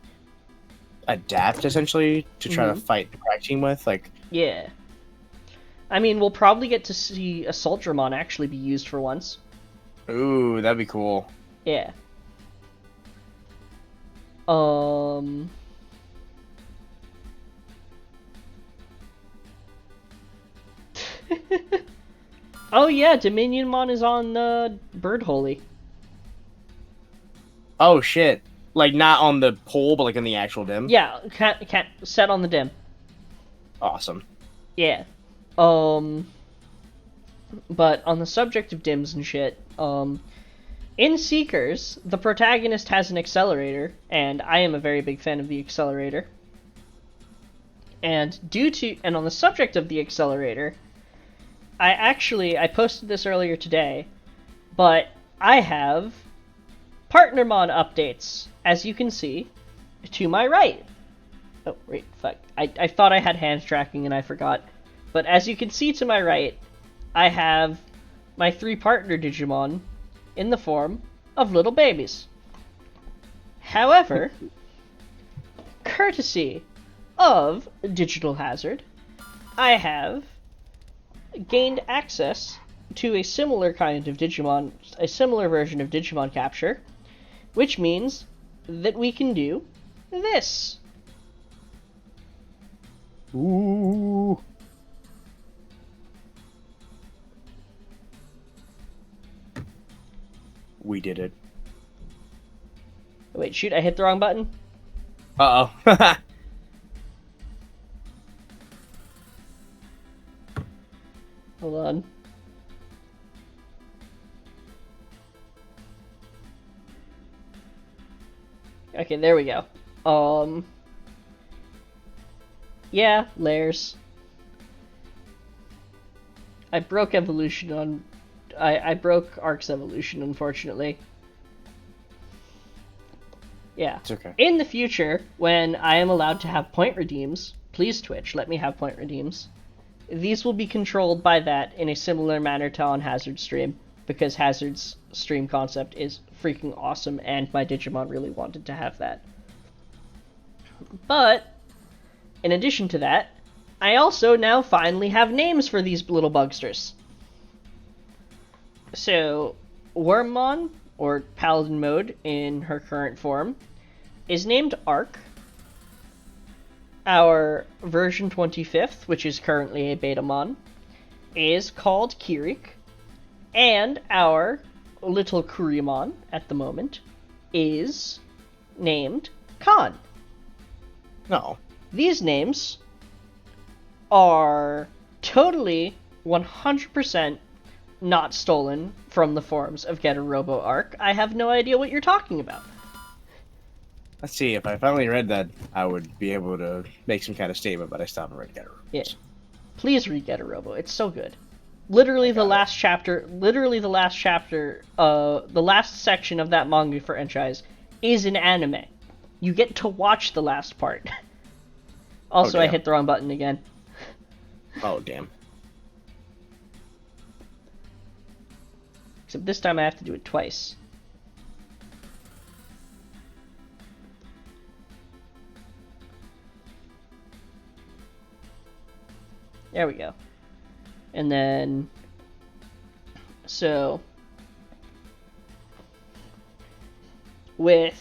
adapt essentially to try to fight the crack team with, like. Yeah. I mean, we'll probably get to see Assaultramon actually be used for once. Ooh, that'd be cool. Yeah. Oh yeah, Dominionmon is on Bird Holy. Oh shit! Like not on the pole, but like in the actual dim. Yeah, can't set on the dim. Awesome. Yeah. But on the subject of dims and shit, in Seekers, the protagonist has an accelerator, and I am a very big fan of the accelerator. And on the subject of the accelerator, I posted this earlier today, but I have Partnermon updates, as you can see, to my right. Oh, wait, fuck. I thought I had hand tracking and I forgot. But as you can see to my right, I have my 3 partner Digimon in the form of little babies. However, courtesy of Digital Hazard, I have gained access to a similar kind of Digimon, a similar version of Digimon Capture, which means that we can do this. Ooh. We did it. Wait, shoot, I hit the wrong button? Uh-oh. Hold on. Okay, there we go. Yeah, layers. I broke evolution on... I broke Ark's evolution, unfortunately. Yeah. It's okay. In the future, when I am allowed to have point redeems, please Twitch, let me have point redeems. These will be controlled by that in a similar manner to on Hazard's stream, because Hazard's stream concept is freaking awesome, and my Digimon really wanted to have that. But, in addition to that, I also now finally have names for these little bugsters. So, Wormmon, or Paladin Mode in her current form, is named Arc. Our version 25th, which is currently a Betamon, is called Kirik. And our little Kurimon, at the moment, is named Khan. No. These names are totally 100% not stolen from the forums of Get a Robo Arc. I have no idea what you're talking about. Let's see, if I finally read that, I would be able to make some kind of statement, but I still haven't read Get a Robo. Yeah. Please read Get a Robo. It's so good. Literally the last section of that manga franchise is an anime. You get to watch the last part. Also, I hit the wrong button again. Oh, damn. Except this time I have to do it twice. There we go. And then, so, they're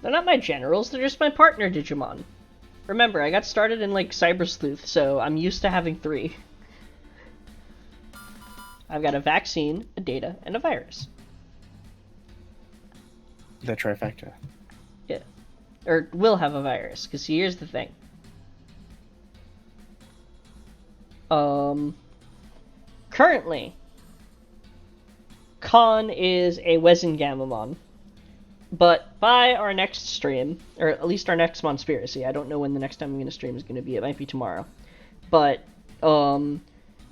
not my generals, they're just my partner Digimon. Remember, I got started in, like, Cyber Sleuth, so I'm used to having 3. I've got a vaccine, a data, and a virus. The trifecta. Yeah. Or will have a virus, because here's the thing. Currently, Khan is a Wezengamamon. But by our next stream, or at least our next Monspiracy, I don't know when the next time I'm going to stream is going to be, it might be tomorrow. But,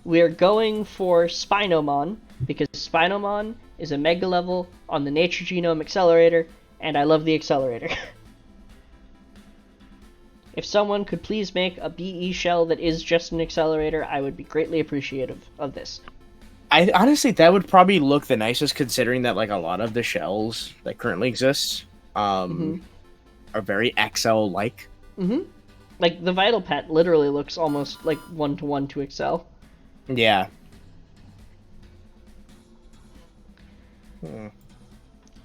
we're going for Spinomon, because Spinomon is a mega level on the Nature Genome Accelerator, and I love the accelerator. If someone could please make a BE shell that is just an accelerator, I would be greatly appreciative of this. I honestly, that would probably look the nicest, considering that like a lot of the shells that currently exist are very XL-like. Like the Vital Pet literally looks almost like 1-to-1 to Excel. Yeah.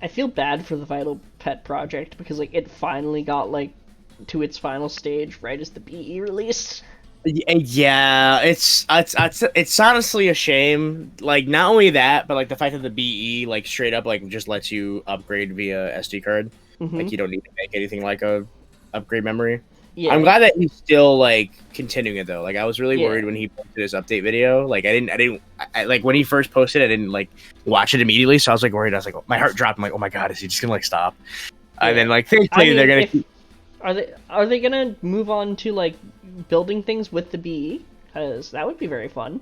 I feel bad for the Vital Pet project because like it finally got like to its final stage right as the BE released. Yeah, it's honestly a shame. Like not only that, but like the fact that the BE like straight up like just lets you upgrade via SD card. Like you don't need to make anything like a upgrade memory. Yeah. I'm glad that he's still like continuing it though. Like I was really worried when he posted his update video. Like I didn't like when he first posted, I didn't like watch it immediately. So I was like worried. I was like, oh, my heart dropped. I'm like, oh my god, is he just gonna like stop? And then like thankfully they're gonna. Are they gonna move on to like building things with the BE? Because that would be very fun.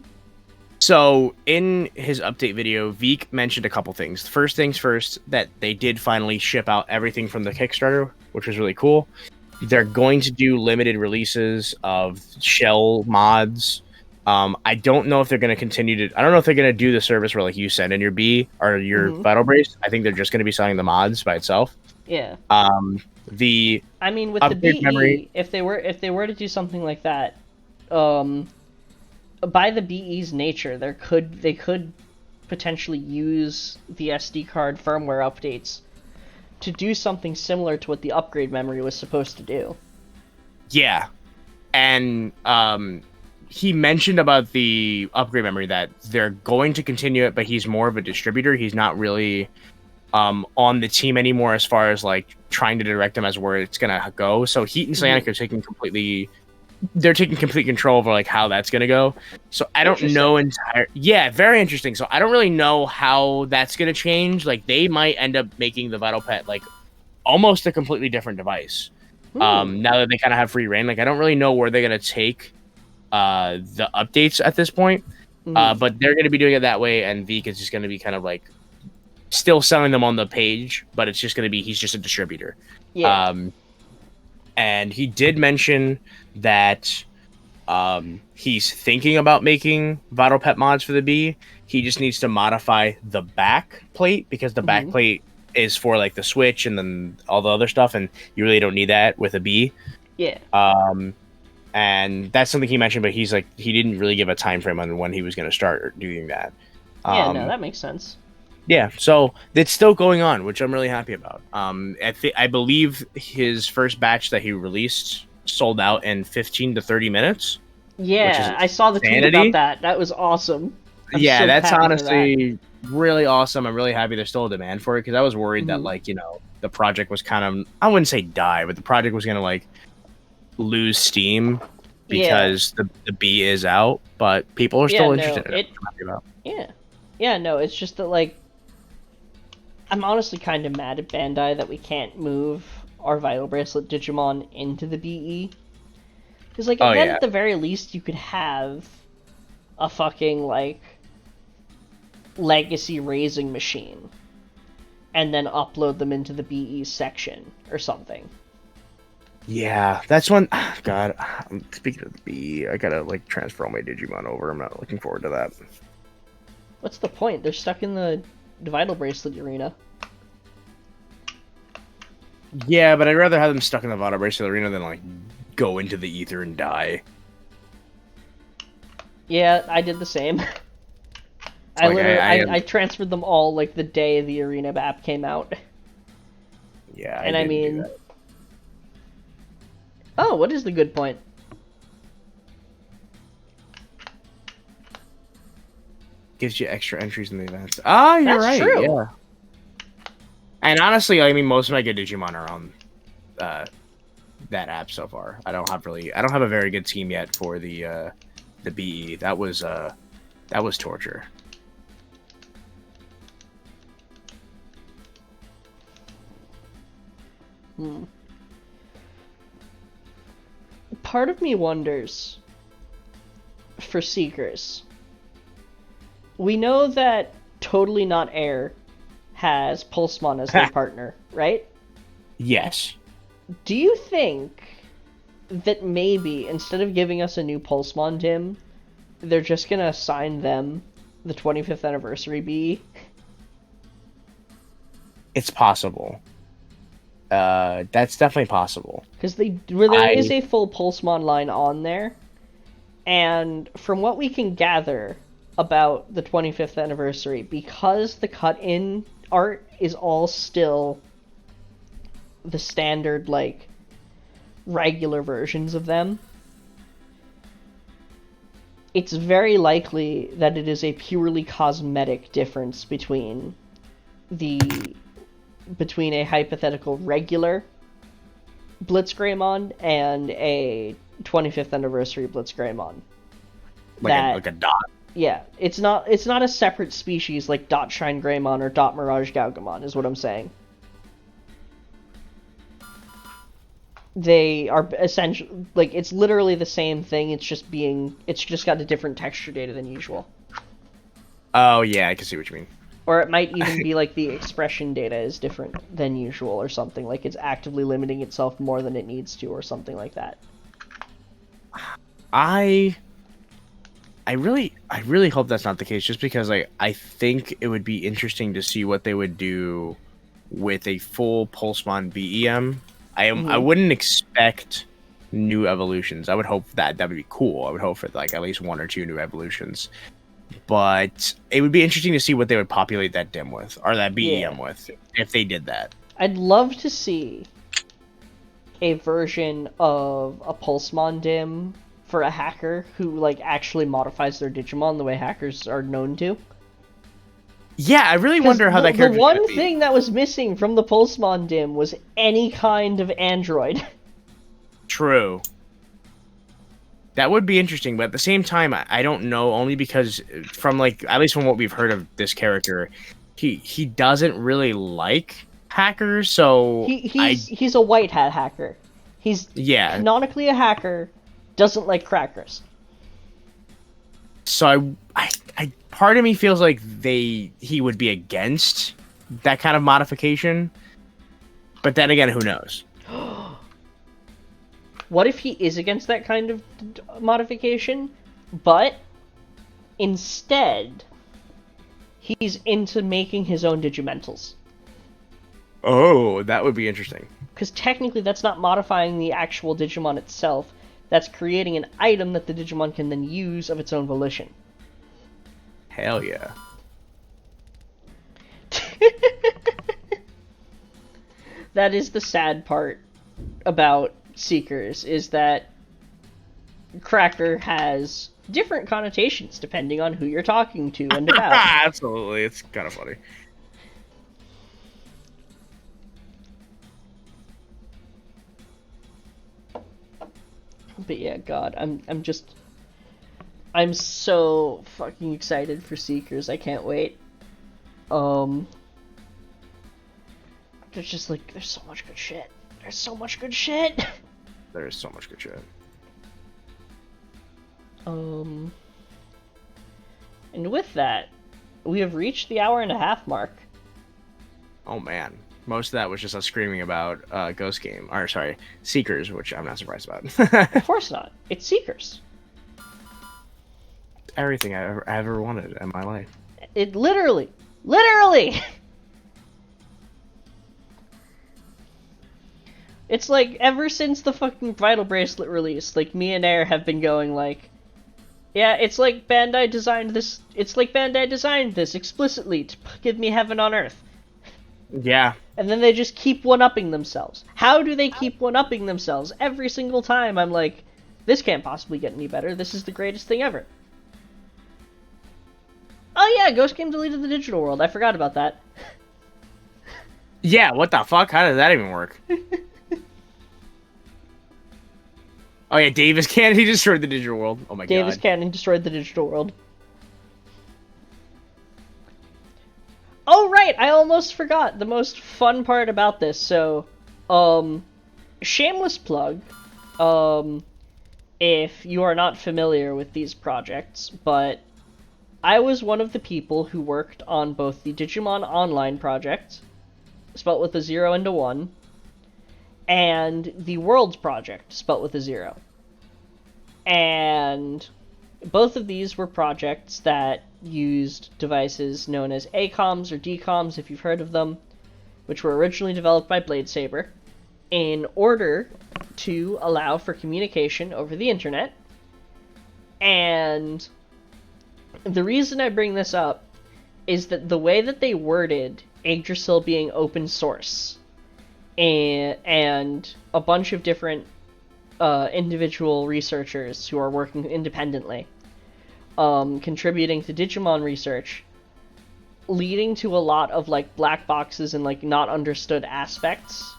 So in his update video, Veek mentioned a couple things. First things first, that they did finally ship out everything from the Kickstarter, which was really cool. They're going to do limited releases of shell mods. I don't know if they're going to continue to. I don't know if they're going to do the service where like you send in your B or your Vital Brace. I think they're just going to be selling the mods by itself. Yeah. With the BE, memory, if they were to do something like that, by the BE's nature, they could potentially use the SD card firmware updates to do something similar to what the upgrade memory was supposed to do. Yeah. And he mentioned about the upgrade memory that they're going to continue it, but he's more of a distributor. He's not really on the team anymore as far as like trying to direct them as where it's gonna go. So Heat and Cyanic are taking complete control over like how that's gonna go. So I don't know very interesting. So I don't really know how that's gonna change. Like they might end up making the Vital Pet like almost a completely different device. Now that they kind of have free reign, like I don't really know where they're gonna take the updates at this point. But they're gonna be doing it that way, and Veek is just gonna be kind of like still selling them on the page, but it's just going to be he's just a distributor. Yeah. And he did mention that he's thinking about making Vital Pet mods for the Bee. He just needs to modify the back plate because the back plate is for like the Switch and then all the other stuff, and you really don't need that with a Bee. Yeah. And that's something he mentioned, but he's like he didn't really give a time frame on when he was going to start doing that. Yeah, no, that makes sense. Yeah, so it's still going on, which I'm really happy about. I believe his first batch that he released sold out in 15 to 30 minutes. Yeah, I saw the tweet about that. That was awesome. Yeah, that's honestly really awesome. I'm really happy there's still a demand for it because I was worried that like, you know, the project was kind of, I wouldn't say die, but the project was going to like lose steam because the Bee is out, but people are still interested in it. I'm happy about. Yeah, no, it's just that like I'm honestly kind of mad at Bandai that we can't move our Vital Bracelet Digimon into the BE. Because, like, at the very least, you could have a fucking, like, legacy raising machine and then upload them into the BE section or something. Yeah, that's one. God, speaking of the BE, I gotta, like, transfer all my Digimon over. I'm not looking forward to that. What's the point? They're stuck in the Vital Bracelet arena. Yeah, but I'd rather have them stuck in the Vital Bracelet arena than, like, go into the ether and die. Yeah, I did the same. I transferred them all, like, the day the arena app came out. Yeah, and I mean... Oh, what is the good point? Gives you extra entries in the events. Ah, you're right. That's true. Yeah. And honestly, I mean, most of my good Digimon are on that app so far. I don't have a very good team yet for the BE. That was torture. Part of me wonders for Seekers. We know that Totally Not Air has Pulsemon as their partner, right? Yes. Do you think that maybe, instead of giving us a new Pulsemon Dim, they're just gonna assign them the 25th anniversary BE? It's possible. That's definitely possible. Because there is a full Pulsemon line on there, and from what we can gather about the 25th anniversary, because the cut-in art is all still the standard, like, regular versions of them, it's very likely that it is a purely cosmetic difference between a hypothetical regular Blitzgreymon and a 25th anniversary Blitzgreymon. Like a dot. Yeah, it's not a separate species like Dot Shine Greymon or Dot Mirage Gaugamon, is what I'm saying. They are essentially, like, it's literally the same thing, it's just got a different texture data than usual. Oh, yeah, I can see what you mean. Or it might even be like the expression data is different than usual or something, like it's actively limiting itself more than it needs to or something like that. I really hope that's not the case, just because I think it would be interesting to see what they would do with a full Pulsemon BEM. I wouldn't expect new evolutions. I would hope that would be cool. I would hope for like at least 1 or 2 new evolutions. But it would be interesting to see what they would populate that dim with, or that BEM with, if they did that. I'd love to see a version of a Pulsemon dim for a hacker who, like, actually modifies their Digimon the way hackers are known to. Yeah, I really wonder how that character. The one thing that was missing from the Pulsemon dim was any kind of android. True. That would be interesting, but at the same time, I don't know, only because from, like, at least from what we've heard of this character, he doesn't really like hackers, so... He's a white hat hacker. He's canonically a hacker, doesn't like crackers. So I part of me feels like he would be against that kind of modification. But then again, who knows? What if he is against that kind of modification, but instead he's into making his own Digimentals? Oh, that would be interesting. Because technically that's not modifying the actual Digimon itself. That's creating an item that the Digimon can then use of its own volition. Hell yeah. That is the sad part about Seekers, is that Cracker has different connotations depending on who you're talking to and about. Absolutely, it's kind of funny. But yeah, God, I'm so fucking excited for Seekers. I can't wait. There's just like, there's so much good shit. There's so much good shit. There is so much good shit. And with that, we have reached the hour-and-a-half mark. Oh man, most of that was just us screaming about Ghost Game, or sorry, Seekers, which I'm not surprised about. Of course not. It's Seekers. Everything I ever wanted in my life. It literally. It's like, ever since the fucking Vital Bracelet release, like, me and Air have been going like, yeah, it's like Bandai designed this explicitly to give me heaven on earth. Yeah. And then they just keep one-upping themselves. How do they keep one-upping themselves? Every single time I'm like, this can't possibly get any better, this is the greatest thing ever. Oh yeah, Ghost Game deleted the digital world, I forgot about that. Yeah, what the fuck? How did that even work? Oh yeah, Davis Cannon, he destroyed the digital world. Oh my god. Davis Cannon destroyed the digital world. Oh right, I almost forgot the most fun part about this. So, shameless plug. If you are not familiar with these projects, but I was one of the people who worked on both the Digimon Online project, spelt with a 0 and a 1, and the Worlds project, spelt with a 0. And both of these were projects that used devices known as ACOMs or DCOMs, if you've heard of them, which were originally developed by Blade Saber, in order to allow for communication over the internet. And the reason I bring this up is that the way that they worded Yggdrasil being open source, and a bunch of different individual researchers who are working independently, contributing to Digimon research, leading to a lot of like black boxes and like not understood aspects,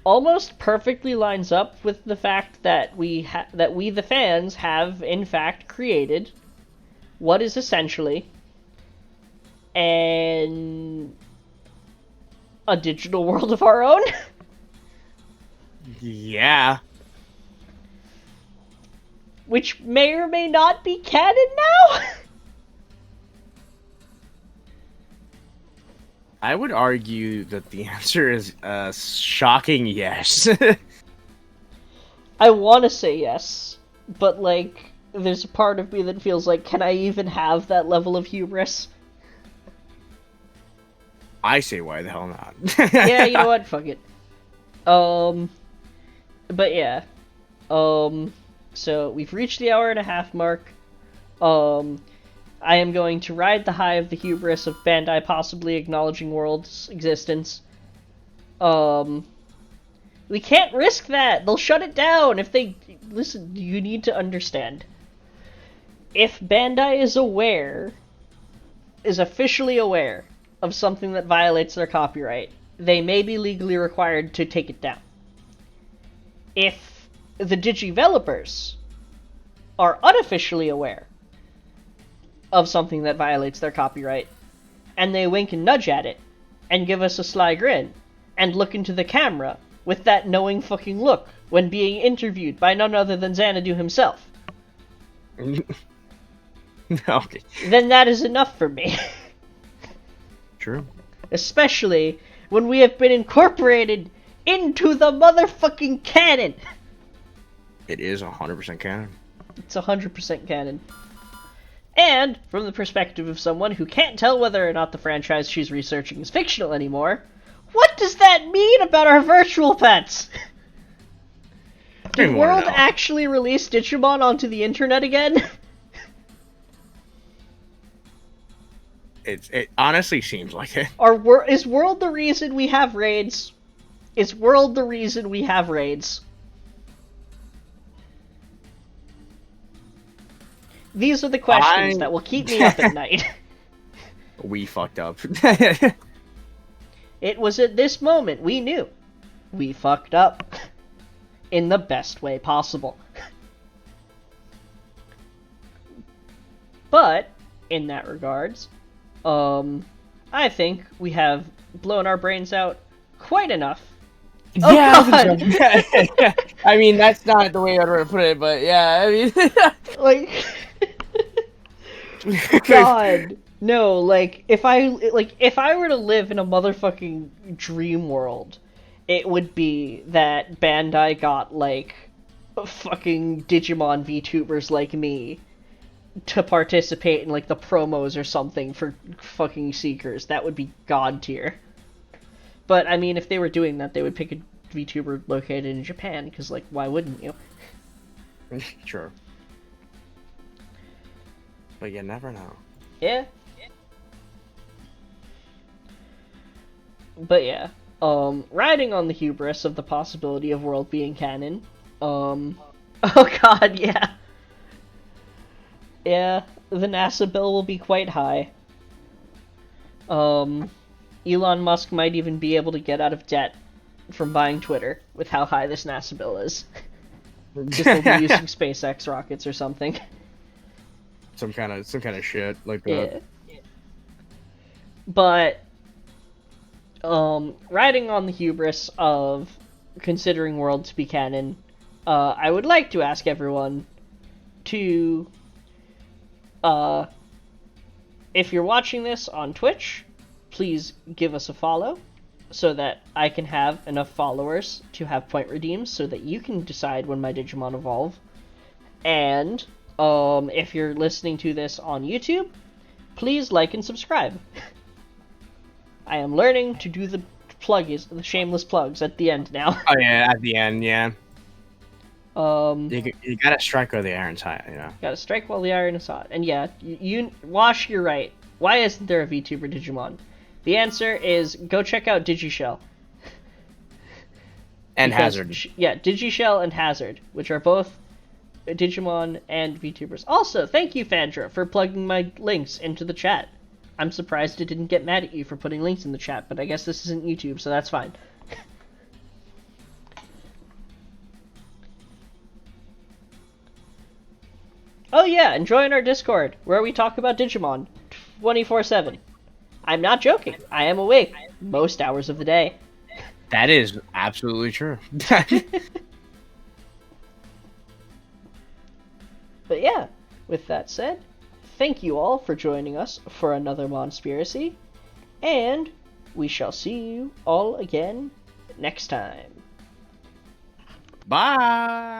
almost perfectly lines up with the fact that we the fans have in fact created what is essentially a digital world of our own. Yeah. Which may or may not be canon now? I would argue that the answer is a shocking yes. I want to say yes, but like, there's a part of me that feels like, can I even have that level of hubris? I say why the hell not? Yeah, you know what? Fuck it. But yeah. So we've reached the hour-and-a-half mark. I am going to ride the high of the hubris of Bandai possibly acknowledging World's existence. We can't risk that! They'll shut it down if they... Listen, you need to understand. If Bandai is officially aware of something that violates their copyright, they may be legally required to take it down. If the Digivelopers are unofficially aware of something that violates their copyright, and they wink and nudge at it, and give us a sly grin, and look into the camera with that knowing fucking look when being interviewed by none other than Xanadu himself, Okay. then that is enough for me. True. Especially when we have been incorporated into the motherfucking canon. It is 100% canon. It's 100% canon. And, from the perspective of someone who can't tell whether or not the franchise she's researching is fictional anymore, what does that mean about our virtual pets? Did World actually release Digimon onto the internet again? It honestly seems like it. Is World the reason we have raids? Is World the reason we have raids? These are the questions that will keep me up at night. We fucked up. It was at this moment we knew. We fucked up. In the best way possible. But, in that regards, I think we have blown our brains out quite enough. Yeah, oh, I mean, that's not the way I'd want to put it, but yeah, I mean... like... God, no, like, if I were to live in a motherfucking dream world, it would be that Bandai got, like, fucking Digimon VTubers like me to participate in, like, the promos or something for fucking Seekers. That would be god tier. But, I mean, if they were doing that, they would pick a VTuber located in Japan, because, like, why wouldn't you? Sure. But you never know. Yeah. But yeah. Riding on the hubris of the possibility of World being canon. Oh god, yeah. Yeah, the NASA bill will be quite high. Elon Musk might even be able to get out of debt from buying Twitter with how high this NASA bill is. Because they'll be using SpaceX rockets or something. Some kind of shit like that. Yeah. But riding on the hubris of considering World to be canon, I would like to ask everyone to, if you're watching this on Twitch, please give us a follow so that I can have enough followers to have point redeems so that you can decide when my Digimon evolve. And if you're listening to this on YouTube, please like and subscribe. I am learning to do the shameless plugs at the end now. Oh yeah, at the end, yeah. You gotta strike while the iron's hot, you know. Gotta strike while the iron is hot. And yeah, Wash, you're right. Why isn't there a VTuber Digimon? The answer is go check out Digishell. And Hazard. Yeah, Digishell and Hazard, which are both Digimon and VTubers. Also, thank you, Fandra, for plugging my links into the chat. I'm surprised it didn't get mad at you for putting links in the chat, but I guess this isn't YouTube, so that's fine. Oh yeah, and join our Discord, where we talk about Digimon 24/7. I'm not joking. I am awake most hours of the day. That is absolutely true. But yeah, with that said, thank you all for joining us for another Monspiracy, and we shall see you all again next time. Bye!